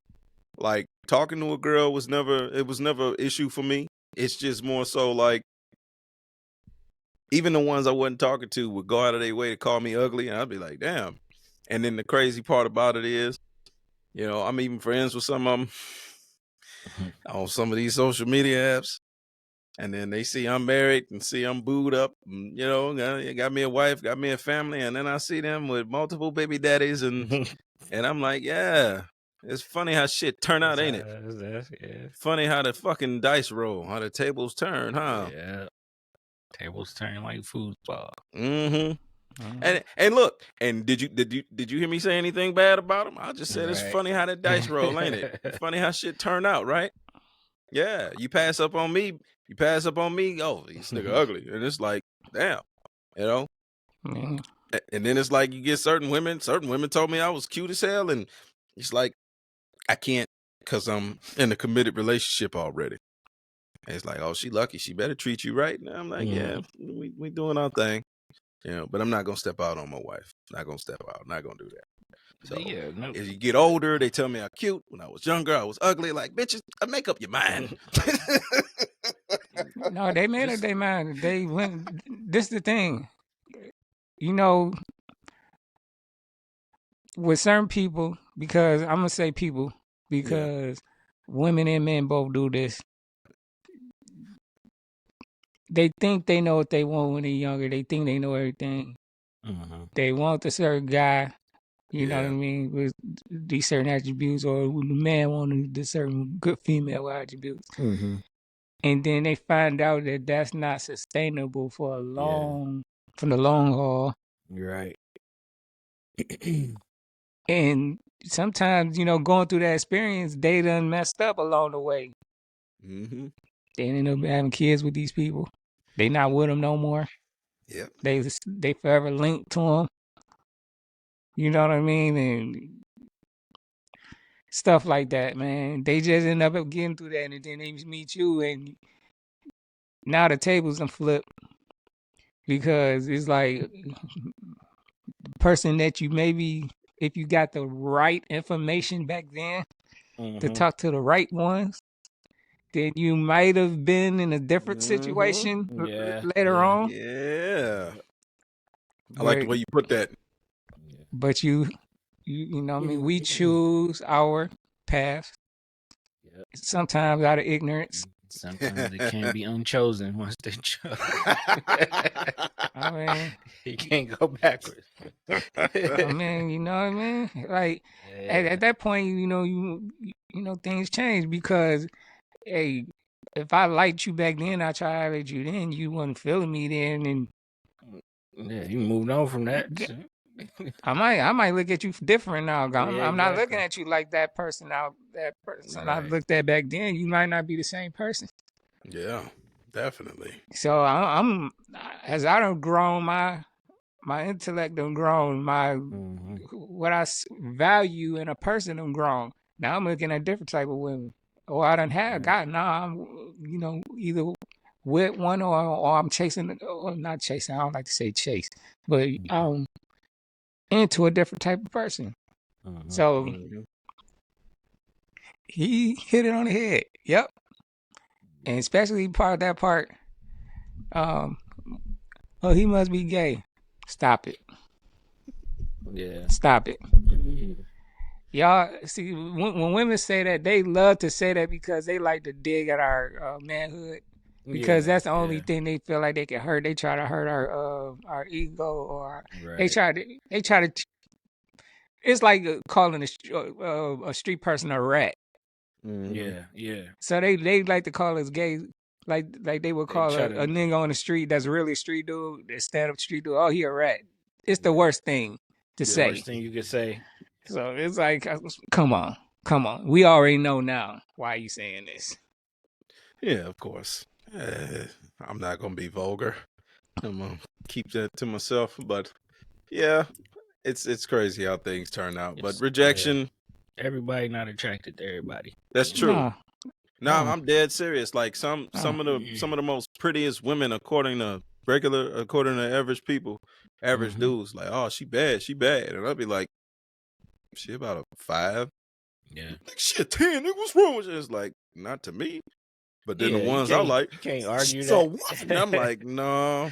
like, talking to a girl was never an issue for me. It's just more so like, even the ones I wasn't talking to would go out of their way to call me ugly, and I'd be like, damn. And then the crazy part about it is, I'm even friends with some of them on some of these social media apps. And then they see I'm married and see I'm booed up, and, got me a wife, got me a family. And then I see them with multiple baby daddies. And I'm like, yeah, it's funny how shit turn out, ain't it? Yeah. Funny how the fucking dice roll, how the tables turn, huh? Yeah. Tables turn like foosball. Mm-hmm. And look, and did you hear me say anything bad about him? I just said it's funny how that dice roll, ain't it? It's funny how shit turn out, right? Yeah, you pass up on me. Oh, this nigga ugly, and it's like, damn, Mm-hmm. And then it's like you get certain women told me I was cute as hell, and it's like I can't because I'm in a committed relationship already. And it's like, oh, she lucky, she better treat you right. And I'm like, yeah, we doing our thing, but I'm not gonna step out on my wife. Not gonna step out. Not gonna do that. So as you get older, they tell me I'm cute. When I was younger, I was ugly. Like, bitches, make up your mind. No, they made up their mind. They went. This the thing, with certain people, because I'm gonna say people, because women and men both do this. They think they know what they want when they're younger. They think they know everything. They want a certain guy, you know what I mean, with these certain attributes, or the man wanted this certain good female attributes. And then they find out that that's not sustainable for from the long haul. Right. And sometimes, going through that experience, they done messed up along the way. Mm-hmm. They end up having kids with these people. They not with them no more. Yep. They forever linked to them. You know what I mean? And stuff like that, man. They just end up getting through that, and then they meet you, and now the tables done flip, because it's like the person that you maybe, if you got the right information back then to talk to the right ones, then you might have been in a different situation later on. Yeah. I like the way you put that. But you know what I mean? We choose our path. Sometimes out of ignorance. Sometimes it can be unchosen once they chose. I mean, you can't go backwards. I mean, you know what I mean? Like at that point, you things change, because hey, if I liked you back then, I tried to like you then, you wasn't feeling me then, and you moved on from that. I might look at you different now. I'm not looking at you like that person I looked at back then. You might not be the same person. Yeah, definitely. So I'm as I done grown, my intellect done grown, my what I value in a person done grown. Now I'm looking at different type of women. Or I done had God. Now I'm either with one or I'm chasing, or not chasing. I don't like to say chase, but into a different type of person. So he hit it on the head. Yep. And especially that part, he must be gay. Stop it. Yeah. Stop it. Y'all see, when women say that, they love to say that because they like to dig at our manhood, because that's the only thing they feel like they can hurt. They try to hurt our ego, or they try to. It's like calling a street person a rat. Yeah. So they like to call us gay, like they would call a nigga on the street that's really a street dude, that stand up street dude. Oh, he a rat. It's the worst thing to say. The worst thing you could say. So it's like, come on. We already know now. Why are you saying this? Yeah, of course. I'm not gonna be vulgar. I'm gonna keep that to myself. But yeah, it's crazy how things turn out. But rejection. Everybody not attracted to everybody. That's true. No, I'm dead serious. Like some of the most prettiest women, according to average people, average dudes, like, oh, she bad, and I'll be like, she about a 5. Yeah. Like, she a 10. Nigga, what's wrong with you? It's like, not to me. But then the ones I like, you can't argue so that. what? And I'm like, no,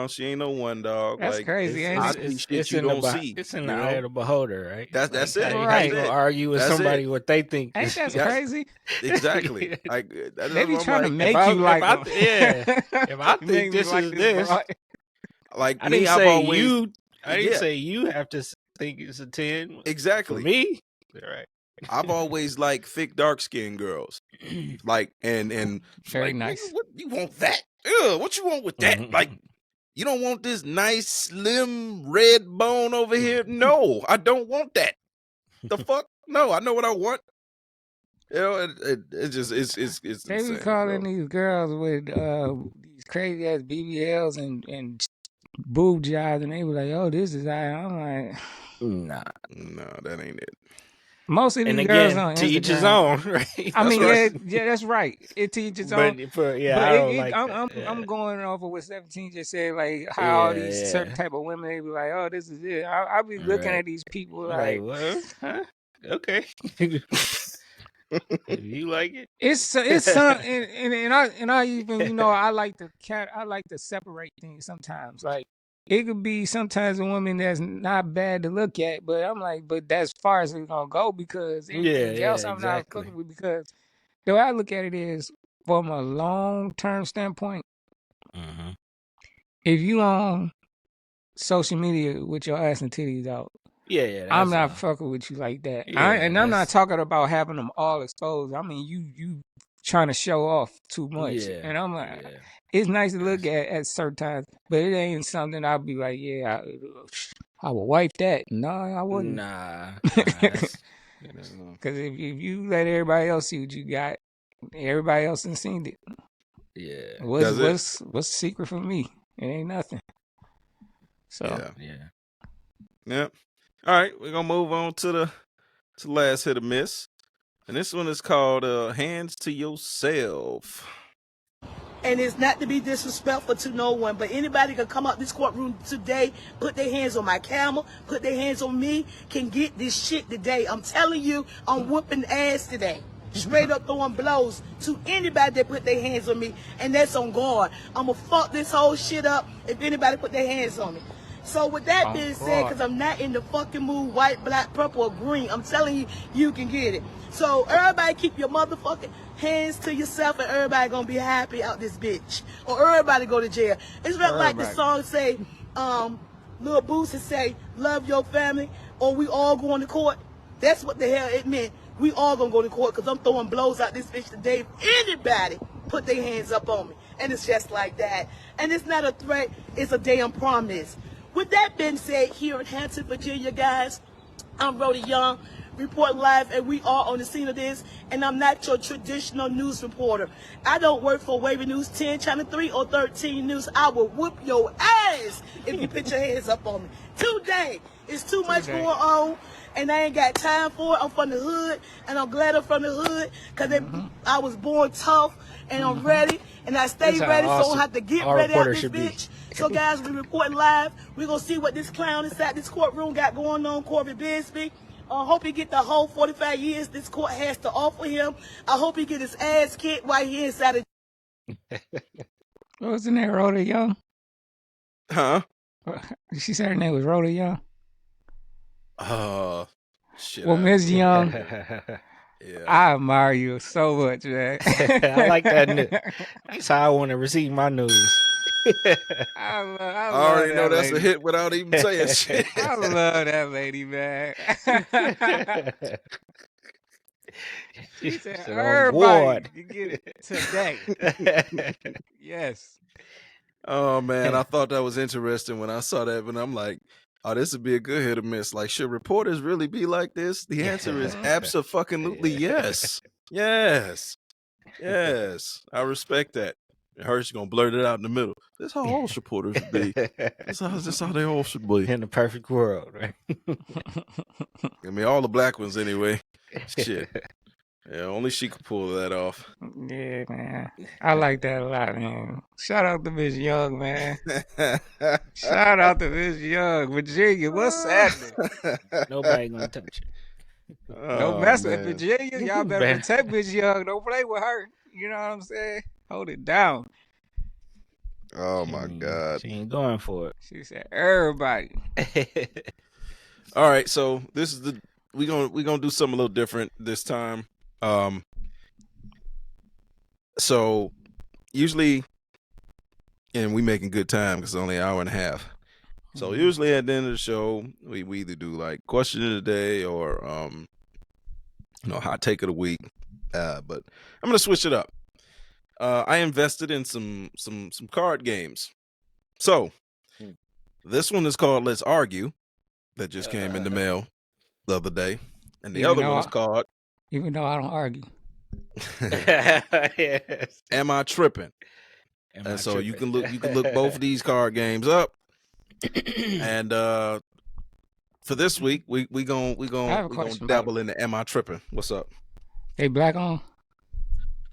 she ain't no one, dog. That's like, crazy. It's you don't see. It's in the eye of the beholder, right? That's it. How you gonna argue with somebody what they think? Ain't that crazy? Exactly. Like, they be trying to make you you like them. If I think this is this, like I me, didn't I've say always, you. I didn't say you have to think it's a 10. Exactly. For me, right. I've always liked thick, dark skinned girls. Like, and very like, nice. What you want that? Ugh, what you want with that? Like, you don't want this nice, slim, red bone over here? No, I don't want that. The fuck? No, I know what I want. You know, it's just it's They be insane, calling bro. these girls with these crazy ass BBLs and boob jobs, and they were like, "Oh, this is how." I'm like, Nah, that ain't it. most of these and girls again, on to each his Instagram. own, right? I mean, right. yeah, that's right. It teaches But on. for, yeah, But I don't like that. I'm going over what 17 just said, like how all Yeah, these yeah. certain type of women, they be like, "Oh, this is it." I be looking Right. at these people Like, like, what? Huh? Okay. If you like it, it's some, and I even I like to separate things sometimes. Like it could be sometimes a woman that's not bad to look at, but I'm like, but that's far as it's gonna go because anything else I'm not exactly. fucking with because the way I look at it is from a long term standpoint. Mm-hmm. If you on social media with your ass and titties out, Yeah, I'm not fucking with you like that. Yeah, I'm not talking about having them all exposed. I mean, you trying to show off too much, Yeah, and I'm like, it's nice to look at certain times, but it ain't something I'll be like, yeah, I will wipe that. No, I wouldn't. Nah. Because if you let everybody else see what you got, everybody else has seen it. Yeah. What's the secret for me? It ain't nothing. So yeah. All right, we're gonna move on to the last hit or miss, and this one is called "Hands to Yourself." And it's not to be disrespectful to no one, but anybody can come out this courtroom today, put their hands on my camera, put their hands on me, can get this shit today. I'm telling you, I'm whooping ass today. Straight up throwing blows to anybody that put their hands on me, and that's on guard. I'm gonna fuck this whole shit up if anybody put their hands on me. So with that being said, because I'm not in the fucking mood, white, black, purple, or green, I'm telling you, you can get it. So everybody keep your motherfucking hands to yourself, and everybody gonna be happy out this bitch. Or everybody go to jail. It's not like the song say, Lil Boosie say, love your family, or we all going to court. That's what the hell it meant. We all gonna go to court, because I'm throwing blows out this bitch today. If anybody put their hands up on me. And it's just like that. And it's not a threat, it's a damn promise. With that being said, here in Hampton, Virginia, guys, I'm Rhoda Young, reporting live, and we are on the scene of this, and I'm not your traditional news reporter. I don't work for Wavy News 10, Channel 3, or 13 News. I will whoop your ass if you put your hands up on me. Today, it's too much going on, and I ain't got time for it. I'm from the hood, and I'm glad I'm from the hood, because I was born tough, and I'm ready, and I stay ready, so I don't have to get ready out this bitch. So, guys, we reporting live. We're going to see what this clown inside this courtroom got going on, Corbin Bigsby. I hope he get the whole 45 years this court has to offer him. I hope he get his ass kicked while he inside of... What was the name? Rhoda Young? Huh? She said her name was Rhoda Young? Shit. Well, Ms. Young, yeah. I admire you so much, man. I like that. That's how I want to receive my news. I already know that's lady. a hit without even saying shit. I love that lady, man. She said, everybody can get it today. Yes. Oh, man, I thought that was interesting when I saw that, but I'm like, oh, this would be a good hit or miss. Like, should reporters really be like this? The answer is abso-fucking-lutely yes. Yes. Yes. I respect that. Hersh's gonna blurt it out in the middle. That's how all reporters should be. That's how they all should be. In the perfect world, right? I mean, all the black ones anyway. Shit. Yeah, only she could pull that off. Yeah, man. I like that a lot, man. Shout out to Miss Young, man. Shout out to Miss Young. Virginia, what's happening? Nobody gonna touch it. Don't mess with Virginia. Y'all better protect Miss Young. Don't play with her. You know what I'm saying? Hold it down. Oh my God. She ain't going for it. She said, everybody. All right, so this is we're gonna do something a little different this time. So usually, and we making good time because it's only an hour and a half. So usually at the end of the show, we either do like question of the day or hot take of the week. But I'm gonna switch it up. I invested in some card games. So this one is called Let's Argue. That just came in the mail the other day, and the other one is called. Even though I don't argue. Am I tripping? And so you can look both of these card games up, And for this week, we gonna dabble in the Am I Tripping? What's up? They black on?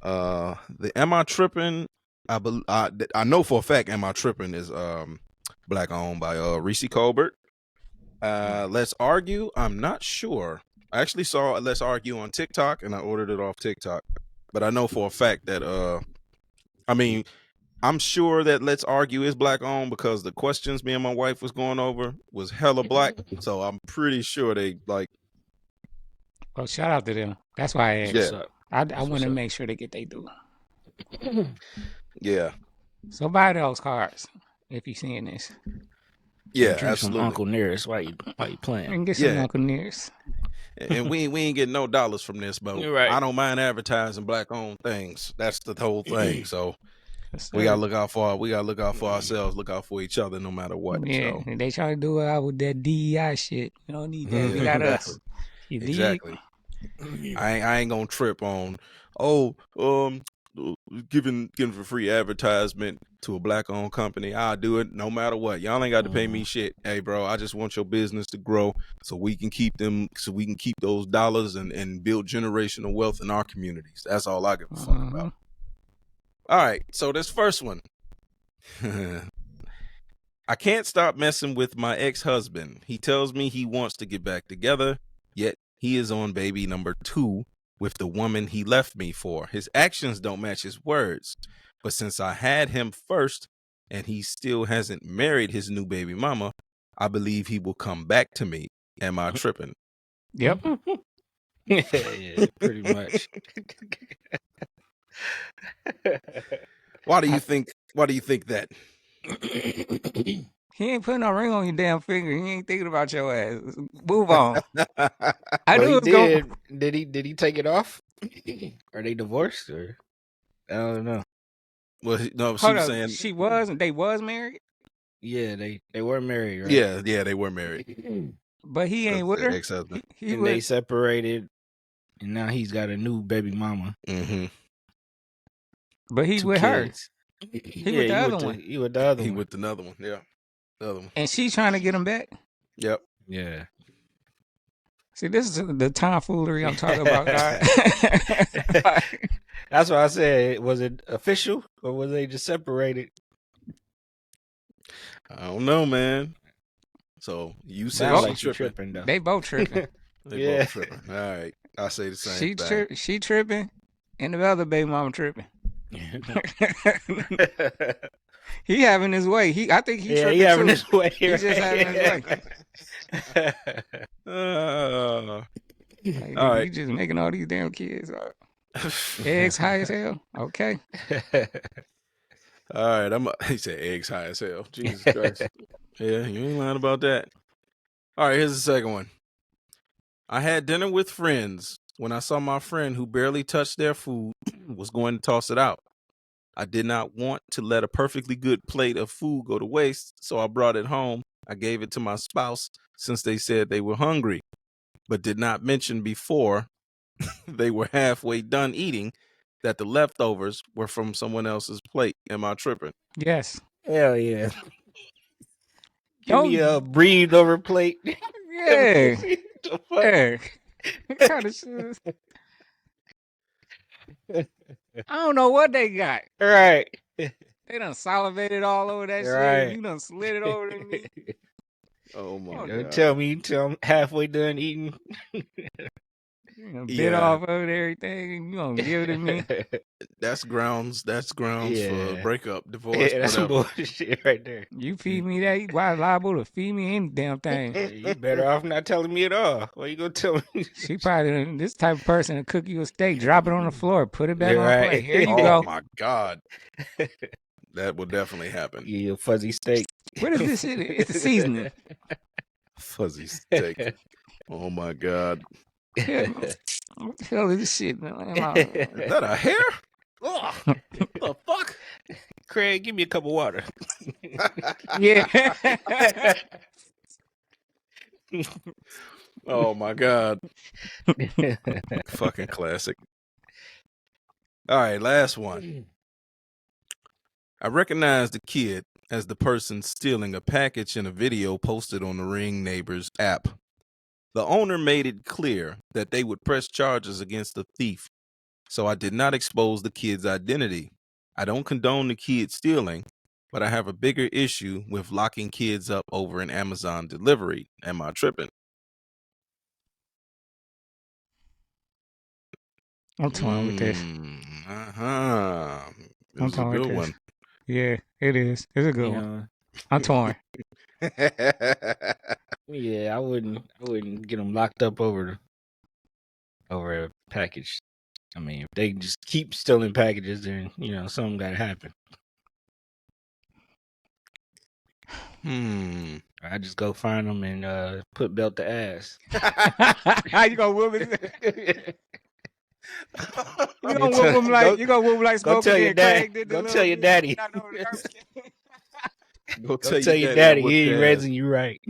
The Am I Tripping? I know for a fact Am I Tripping is black owned by Reese Colbert. Let's Argue. I'm not sure. I actually saw Let's Argue on TikTok and I ordered it off TikTok. But I know for a fact that I'm sure that Let's Argue is black owned because the questions me and my wife was going over was hella black. So I'm pretty sure they like. Well, shout out to them. That's why I asked. Yeah. I want to make sure they get they due. Yeah. So buy those cards if you're seeing this. Yeah, Drink absolutely. some Uncle Nearest while you playing. And get some Uncle Nearest. And we ain't getting no dollars from this, but Right. I don't mind advertising black owned things. That's the whole thing. So we gotta look out for ourselves, look out for each other no matter what. Yeah, So. and they try to do it out with that DEI shit. You don't need that. We got us. You dig? Exactly. I ain't gonna trip on giving for free advertisement to a black owned company. I'll do it no matter what. Y'all ain't got to pay me shit. Hey bro, I just want your business to grow so we can keep those dollars and build generational wealth in our communities. That's all I give a fuck about. All right, so this first one. I can't stop messing with my ex-husband. He tells me he wants to get back together, yet he is on baby number 2 with the woman he left me for. His actions don't match his words. But since I had him first and he still hasn't married his new baby mama, I believe he will come back to me. Am I tripping? Yep. Yeah, pretty much. Why do you think that? He ain't putting no ring on your damn finger. He ain't thinking about your ass. Move on. I knew Well, it was going. Did he take it off? Are they divorced or I don't know. Well, no, she Hold was up. saying They was married, Yeah, they were married, right? Yeah, they were married. but he ain't with The her. ex-husband. He And they with, separated, and now he's got a new baby mama. Mm-hmm. but he 2 with her, kids. He with the other one. He with the other He one. with another one. Yeah, the other one. and she trying to get him back. Yep. Yeah. See, this is the tomfoolery I'm talking about, guys. That's why I said, was it official or was they just separated? I don't know, man. So you said Sounds she like she tripping. tripping though. They both tripping. They Yeah. both tripping. All right, I say the same thing. She tripping, and the other baby mama tripping. He having his way. I think he tripping he having too. his way. He just having his way. All right. You just making all these damn kids. Eggs high as hell. Okay. All right, he said eggs high as hell. Jesus Christ. Yeah, you ain't lying about that. All right, here's the second one. I had dinner with friends when I saw my friend who barely touched their food was going to toss it out. I did not want to let a perfectly good plate of food go to waste, so I brought it home. I gave it to my spouse since they said they were hungry, but did not mention before they were halfway done eating that the leftovers were from someone else's plate. Am I tripping? Yes. Hell yeah. Give me a breathed over plate. Yeah. The fuck? Yeah. What kind of shit is- I don't know what they got. Right. They done salivated all over that Right. shit. You done slid it over to me. Oh my Don't God. tell me I'm halfway done eating. You done bit off of it, everything, and you gonna give it to me. That's grounds for Yeah. breakup, divorce, Yeah, that's some whatever. bullshit right there. You feed me that, you why liable to feed me any damn thing. You better off not telling me at all. Why you gonna tell me? She probably this type of person to cook you a steak, drop it on the floor, put it back Yeah, on the right. plate. Here you Oh go. my God. That will definitely happen. Yeah, fuzzy steak. What is this? It's a seasoning. Fuzzy steak. Oh my God. Yeah. What the hell is this shit, man? Is that a hair? Ugh. What the fuck? Craig, give me a cup of water. Yeah. Oh my God. Fucking classic. All right, last one. I recognized the kid as the person stealing a package in a video posted on the Ring Neighbors app. The owner made it clear that they would press charges against the thief, so I did not expose the kid's identity. I don't condone the kid stealing, but I have a bigger issue with locking kids up over an Amazon delivery. Am I tripping? I'm torn with this. I'm It's a torn with good this. one. Yeah, it is. It's a good one. I'm torn. Yeah, I wouldn't get them locked up over a package. I mean, if they just keep stealing packages, then something got to happen. I just go find them and put belt to ass. How you gonna whoop it? You gonna whoop him like Go tell your daddy. Go tell your daddy. Go tell your daddy he ain't raising you right.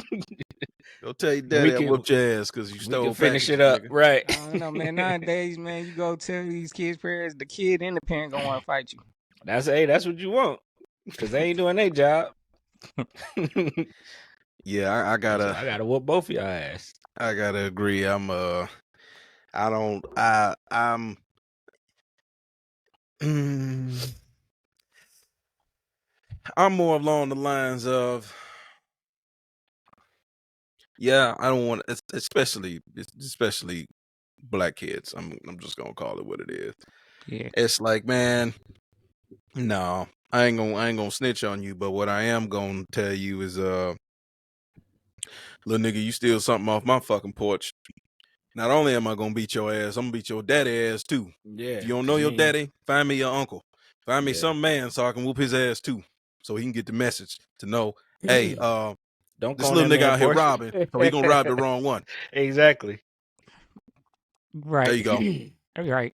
Go tell your daddy I whooped your ass because you stole. We can finish it up, right? I don't know, man. Nowadays, man, you go tell these kids' parents, the kid and the parent gonna want to fight you. That's what you want, because they ain't doing their job. Yeah, I gotta whoop both of your ass. I gotta agree. I'm more along the lines of, I don't want, especially black kids. I'm just gonna call it what it is. Yeah, it's like, man, no, I ain't gonna snitch on you, but what I am gonna tell you is, little nigga, you steal something off my fucking porch. Not only am I gonna beat your ass, I'm gonna beat your daddy ass too. Yeah. If you don't know your daddy, find me your uncle. Find me some man so I can whoop his ass too, so he can get the message to know, hey, don't this call little that nigga man out here for- robbing, so he gonna rob the wrong one. Exactly. right. There you go. Right.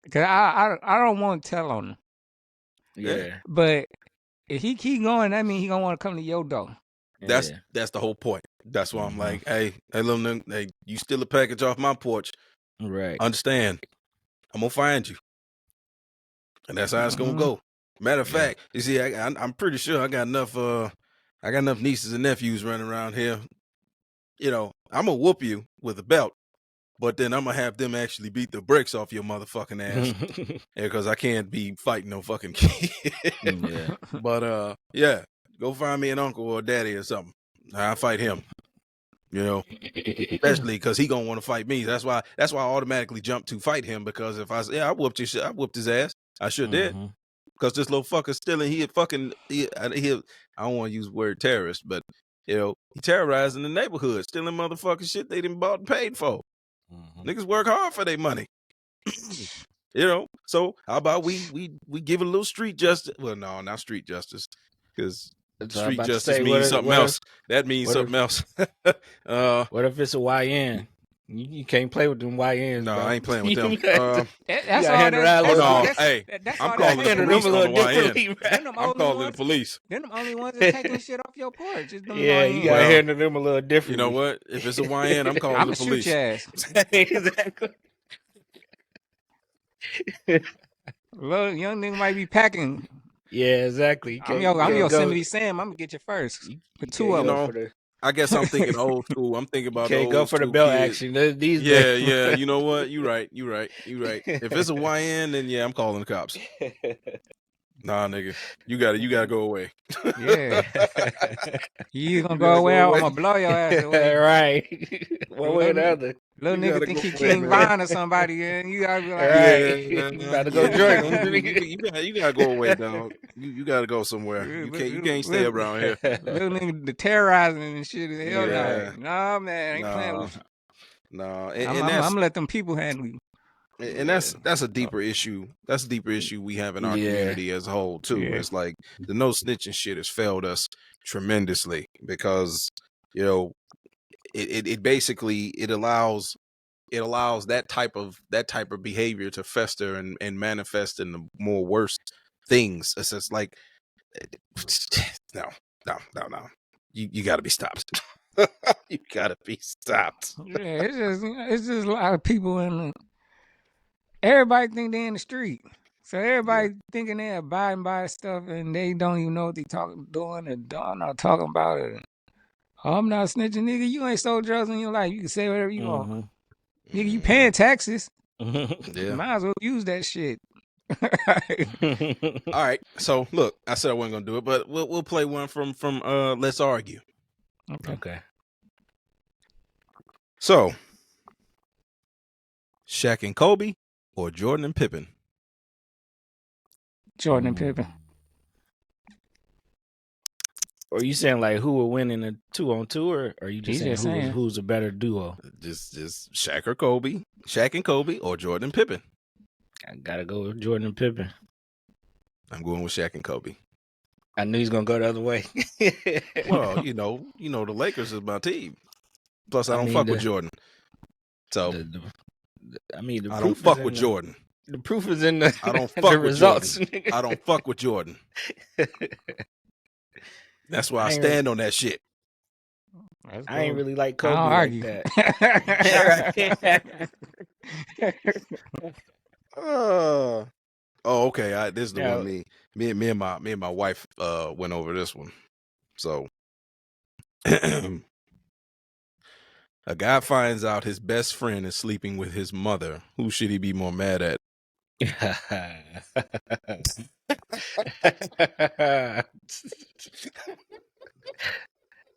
Cause I don't want to tell on him. Yeah. But if he keep going, that means he gonna want to come to your door. That's the whole point. That's why I'm like, hey, little nigga, hey, you steal a package off my porch. Right. Understand? I'm gonna find you, and that's how it's gonna go. Matter of fact, you see, I'm pretty sure I got enough nieces and nephews running around here. I'm gonna whoop you with a belt, but then I'm gonna have them actually beat the brakes off your motherfucking ass, because I can't be fighting no fucking kid. Yeah. But go find me an uncle or a daddy or something. I'll fight him. Especially because he gonna want to fight me. That's why I automatically jump to fight him, because if I say, I whooped his ass. I sure did. Because this little fucker stealing, I don't want to use the word terrorist, but he terrorizing the neighborhood, stealing motherfucking shit they done bought and paid for. Niggas work hard for their money. So how about we give it a little street justice? Well, no, not street justice, because street justice means something else. That means something else. What if it's a YN? You can't play with them YNs. No, bro. I ain't playing with them. That's all. I'm calling the police on the YN. I'm calling the police. They're the only ones that taking shit off your porch. Yeah, you gotta handle them a little different. You know what? If it's a YN, I'm calling the police. Shoot your ass. Exactly. Little young nigga might be packing. Yeah, exactly. I'm Yosemite Sam. I'm gonna get you first. Put two of them. I guess I'm thinking old school. I'm thinking about can't the go old for the school belt kids. action. These Yeah, days. yeah. You know what? You right. If it's a YN, then I'm calling the cops. Nah, nigga, you gotta go away. Yeah, you gonna go away? I'm gonna blow your ass away. Right, one way or the other. Little nigga think he King Von or somebody, and you gotta be like, right, you gotta go join him. You gotta go away, dog. You gotta go somewhere. You can't stay around here. Little nigga the terrorizing and shit. Hell no, nah, man, I ain't playing with you. No, I'm gonna let them people handle you. And that's a deeper issue. That's a deeper issue we have in our community as a whole too. Yeah. It's like the no snitching shit has failed us tremendously, because it basically allows that type of behavior to fester and manifest in the more worse things. It's just like no. You gotta be stopped. You gotta be stopped. Yeah, it's just a lot of people in the. Everybody think they in the street. So everybody thinking they're abiding by stuff, and they don't even know what they doing, and don't know talking about it. Oh, I'm not snitching, nigga. You ain't sold drugs in your life. You can say whatever you want, nigga. You paying taxes. Yeah. Might as well use that shit. All right. So look, I said I wasn't gonna do it, but we'll play one from Let's Argue. Okay. So, Shaq and Kobe or Jordan and Pippen? Jordan and Pippen. Or you saying like who will win in a 2-on-2, or are you just He's saying just who's a better duo? Just Shaq or Kobe, Shaq and Kobe, or Jordan and Pippen? I gotta go with Jordan and Pippen. I'm going with Shaq and Kobe. I knew he's gonna go the other way. Well, you know, the Lakers is my team. Plus, I don't fuck with Jordan. So, I mean, the I proof don't fuck is with in Jordan. The proof is in the I don't fuck the with results. Jordan. I don't fuck with Jordan. That's why I ain't stand on that shit. I ain't really like I Kobe don't like argue. that. Oh, okay. This is the Now- one me and my wife went over this one. So a guy finds out his best friend is sleeping with his mother. Who should he be more mad at?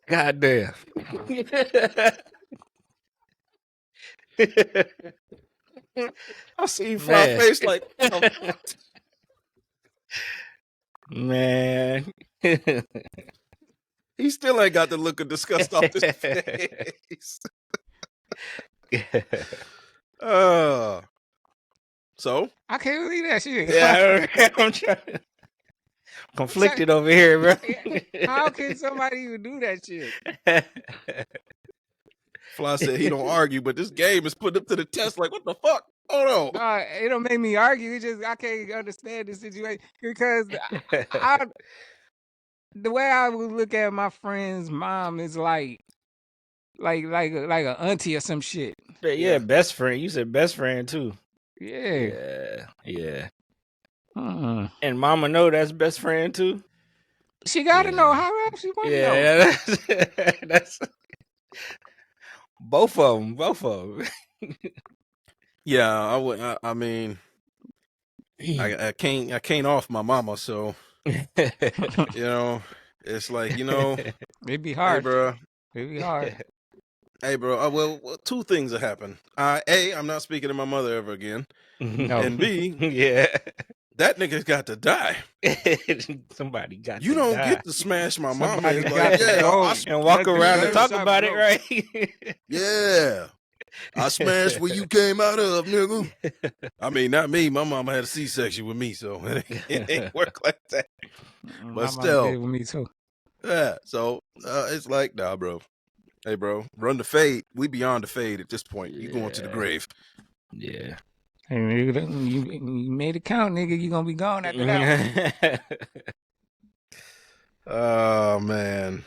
God damn. I see fly Man. face like Man. he still ain't got the look of disgust off his face. So I can't believe that shit. Yeah, I'm trying. Conflicted over here, bro. How can somebody even do that shit? Fly said he don't argue, but this game is put up to the test. Like, what the fuck? Oh no! It don't make me argue. It's just I can't understand the situation because the way I would look at my friend's mom is like a auntie or some shit. Yeah, best friend. You said best friend too. Yeah. Yeah. Uh-uh. And mama know that's best friend too? She gotta know. How else she want to know? Yeah, that's both of them. Yeah, I would. I mean, I can't off my mama, so you know, it's like it'd be hard, bro. It'd be hard. Hey, bro. Well, two things have happened. A, I'm not speaking to my mother ever again, No. and B, Yeah. that nigga's got to die. Somebody got You to don't die. get to smash my mama Somebody and got like, to yeah, go. And walk around and talk Something about it, broke. right? yeah. I smashed where you came out of, nigga. I mean, not me. My mama had a C-section with me, so it ain't work like that. My But mama still, did with me too. yeah. So it's like, nah, bro. Hey, bro, run the fade. We beyond the fade at this point. You going to the grave. Yeah. Hey, nigga, you made it count, nigga. You gonna be gone after that. Oh man.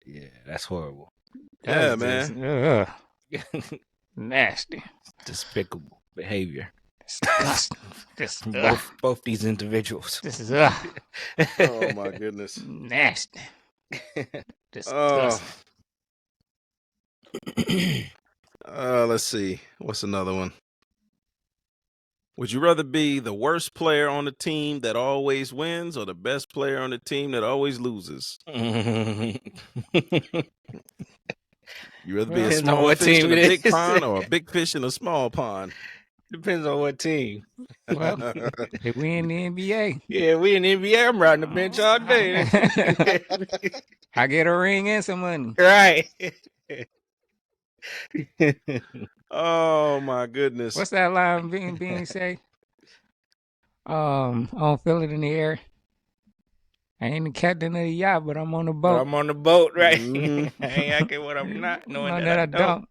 Yeah, that's horrible. Yeah, That's man. just, nasty. Despicable behavior. Disgusting. Both these individuals. This is Oh my goodness. nasty. Disgusting. Let's see. What's another one? Would you rather be the worst player on the team that always wins or the best player on the team that always loses? You rather be a Depends on small what fish team in a it big is. pond or a big fish in a small pond? Depends on what team. Well, if we in the NBA, Yeah, we in the NBA. I'm riding the bench all day. I get a ring and some money. Right. Oh my goodness. What's that line being say? I don't feel it in the air. I ain't the captain of the yacht, but I'm on the boat. But I'm on the boat, right? Mm-hmm. I ain't acting what I'm not, knowing No, that I don't.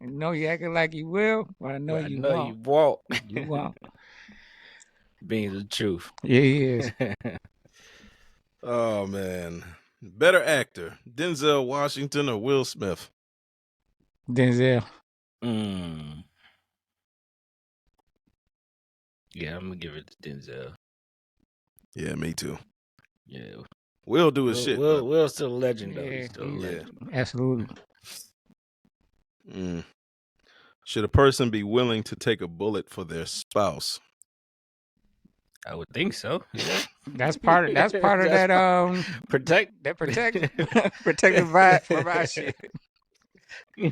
I know you acting like you will, but I know But I you know won't. you won't. You won't. Being the truth. Yeah, he is. Oh man. Better actor, Denzel Washington or Will Smith? Denzel. Mm. Yeah, I'm gonna give it to Denzel. Yeah, me too. Yeah, Will do his shit. Will's still a legend though. Yeah, He's still a legend. Absolutely. Should a person be willing to take a bullet for their spouse? I would think so. Yeah. That's part of that protective provide shit. They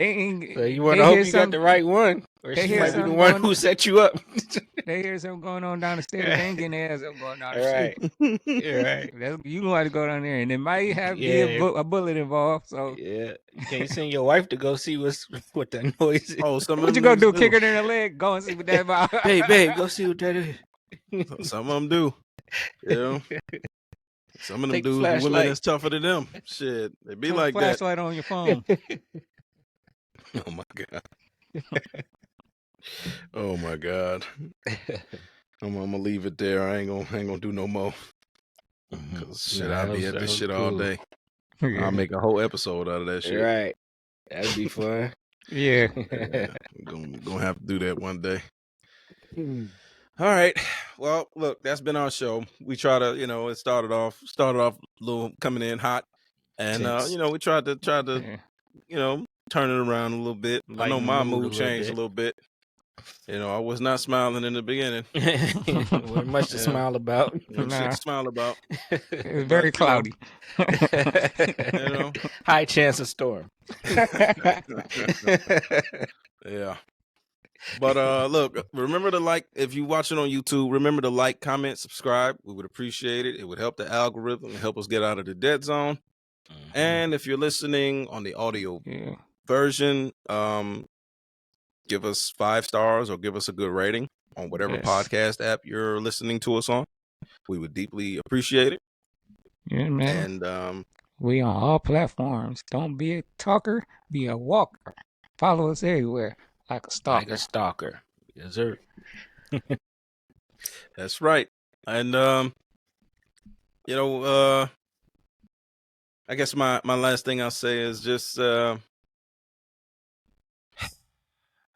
ain't. So you want to hope you got the right one, or she might be the one who set you up. They hear something going on down the stairs. They ain't getting their ass up going down the Right. Right. You gonna have to go down there, and it might have be a bullet involved. So yeah, you can't send your wife to go see what that noise is. Oh, what you gonna do? Kick her in the leg? Go and see what that about. Babe, go see what that is. Some of them do. You know? Some of them Take the dudes, women flashlight. that's tougher than them. Shit, they be Turn like the that. flashlight on your phone. Oh my god. Oh my god. I'm gonna leave it there. I ain't gonna do no more. Cause shit, Nah, I'll be that at this was shit all cool. day. I'll make a whole episode out of that shit. Right, that'd be fun. Yeah. I'm gonna have to do that one day. All right. Well, look, that's been our show. We try to, it started off a little coming in hot, and Tense. we tried to, turn it around a little bit. I know Lighten my the mood a mood little changed bit. a little bit. I was not smiling in the beginning. Wasn't much to smile about. Shit to smile about. It was very cloudy. High chance of storm. Yeah. But look, remember to like, if you watch it on YouTube, remember to like, comment, subscribe. We would appreciate it. It would help the algorithm and help us get out of the dead zone. And if you're listening on the audio version, give us 5 stars or give us a good rating on whatever podcast app you're listening to us on. We would deeply appreciate it. Yeah, man. And we on all platforms. Don't be a talker, be a walker. Follow us everywhere. Like a stalker. Like a stalker. Yes, sir. That's right. And I guess my last thing I'll say is just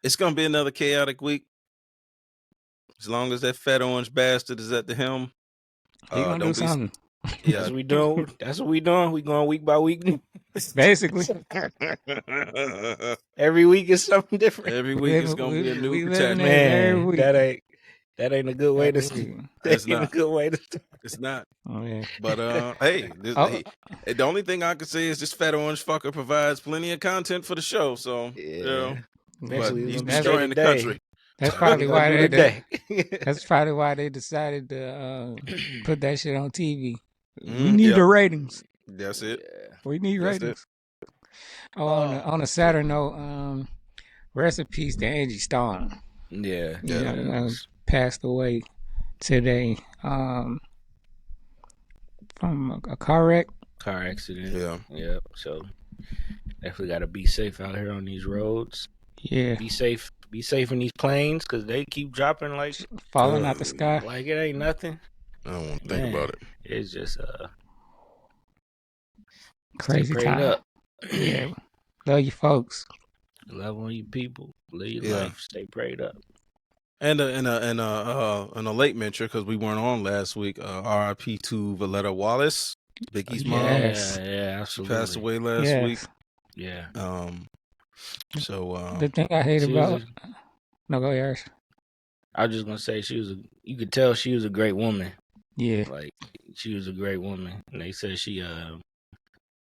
it's gonna be another chaotic week. As long as that fat orange bastard is at the helm. He gonna do something. Yeah. That's what we doing. That's what we doing. We going week by week. Basically. Every week is something different. Every week is gonna be a new Man, catastrophe. that ain't a good way to start. It's That ain't not. a good way to start. It's not. Oh yeah. But hey, the only thing I could say is this fat orange fucker provides plenty of content for the show. So but Eventually he's it's gonna be destroying the day to country. day. That's probably why Every day. that's probably why they decided to put that shit on TV. We Mhm, need yeah. the ratings. That's it. We need That's ratings. Oh, on a sadder note, rest in peace to Angie Stone. Yeah. Passed away today from a car wreck. Car accident. Yeah. Yep. So definitely got to be safe out here on these roads. Yeah. Be safe. Be safe in these planes because they keep dropping like Falling out the sky. Like it ain't nothing. I don't want to think about it. It's just Crazy stay prayed time. up. Yeah. Love you folks. Love on you people. Live your Yeah. life. Stay prayed up. And a late mention because we weren't on last week. R.I.P. to Valletta Wallace, Biggie's mom. Yes. Yeah, She absolutely. passed away last Yes. week. Yeah. So The thing I hate she about was no, go ahead. I was just gonna say you could tell she was a great woman. Yeah. Like she was a great woman. And they said she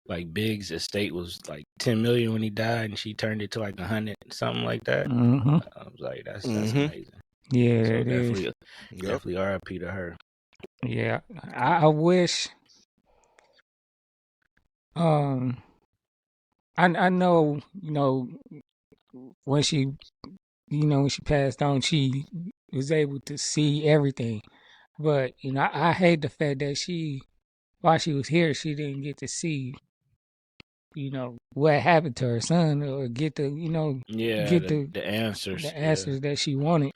like Biggs' estate was like 10 million when he died and she turned it to like 100, something like that. Mm-hmm. I was like, that's Mhm. amazing. Yeah, So it is. definitely RIP to her. Yeah. I wish I know, when she passed on, she was able to see everything. But, I hate the fact that while she was here, she didn't get to see, what happened to her son or get the, Yeah, get the answers. the answers that she wanted.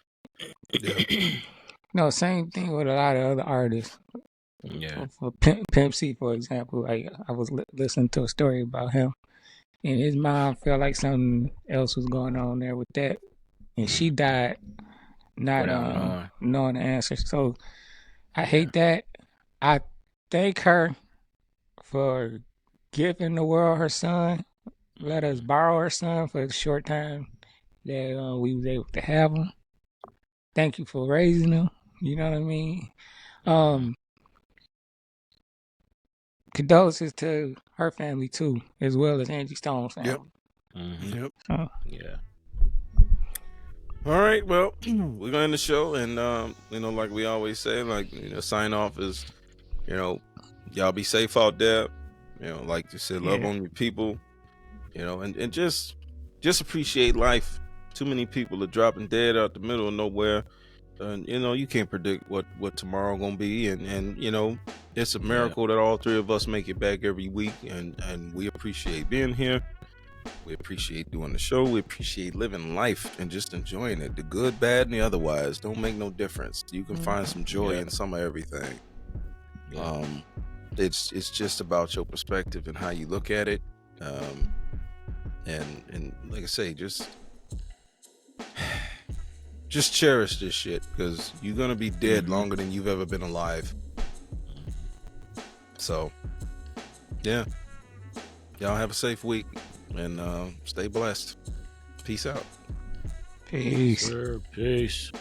Same thing with a lot of other artists. Yeah. For Pimp C, for example, like I was listening to a story about him, and his mom felt like something else was going on there with that, and she died not knowing the answer. So I hate that. I thank her for giving the world her son. Let us borrow her son for the short time that we was able to have him. Thank you for raising him. You know what I mean? Condolences to her family too, as well as Angie Stone's family. Yep. Mm-hmm. Yep. Yeah. All right. Well, we're gonna end the show, and like we always say, sign off is, y'all be safe out there. Like you said, love on your people. And just appreciate life. Too many people are dropping dead out the middle of nowhere. And you can't predict what tomorrow gonna be, and it's a miracle that all three of us make it back every week, and we appreciate being here. We appreciate doing the show. We appreciate living life and just enjoying it. The good, bad, and the otherwise don't make no difference. You can find some joy in some of everything. It's just about your perspective and how you look at it. And like I say, just cherish this shit, because you're gonna be dead longer than you've ever been alive. So y'all have a safe week, and stay blessed. Peace out. Peace. Peace.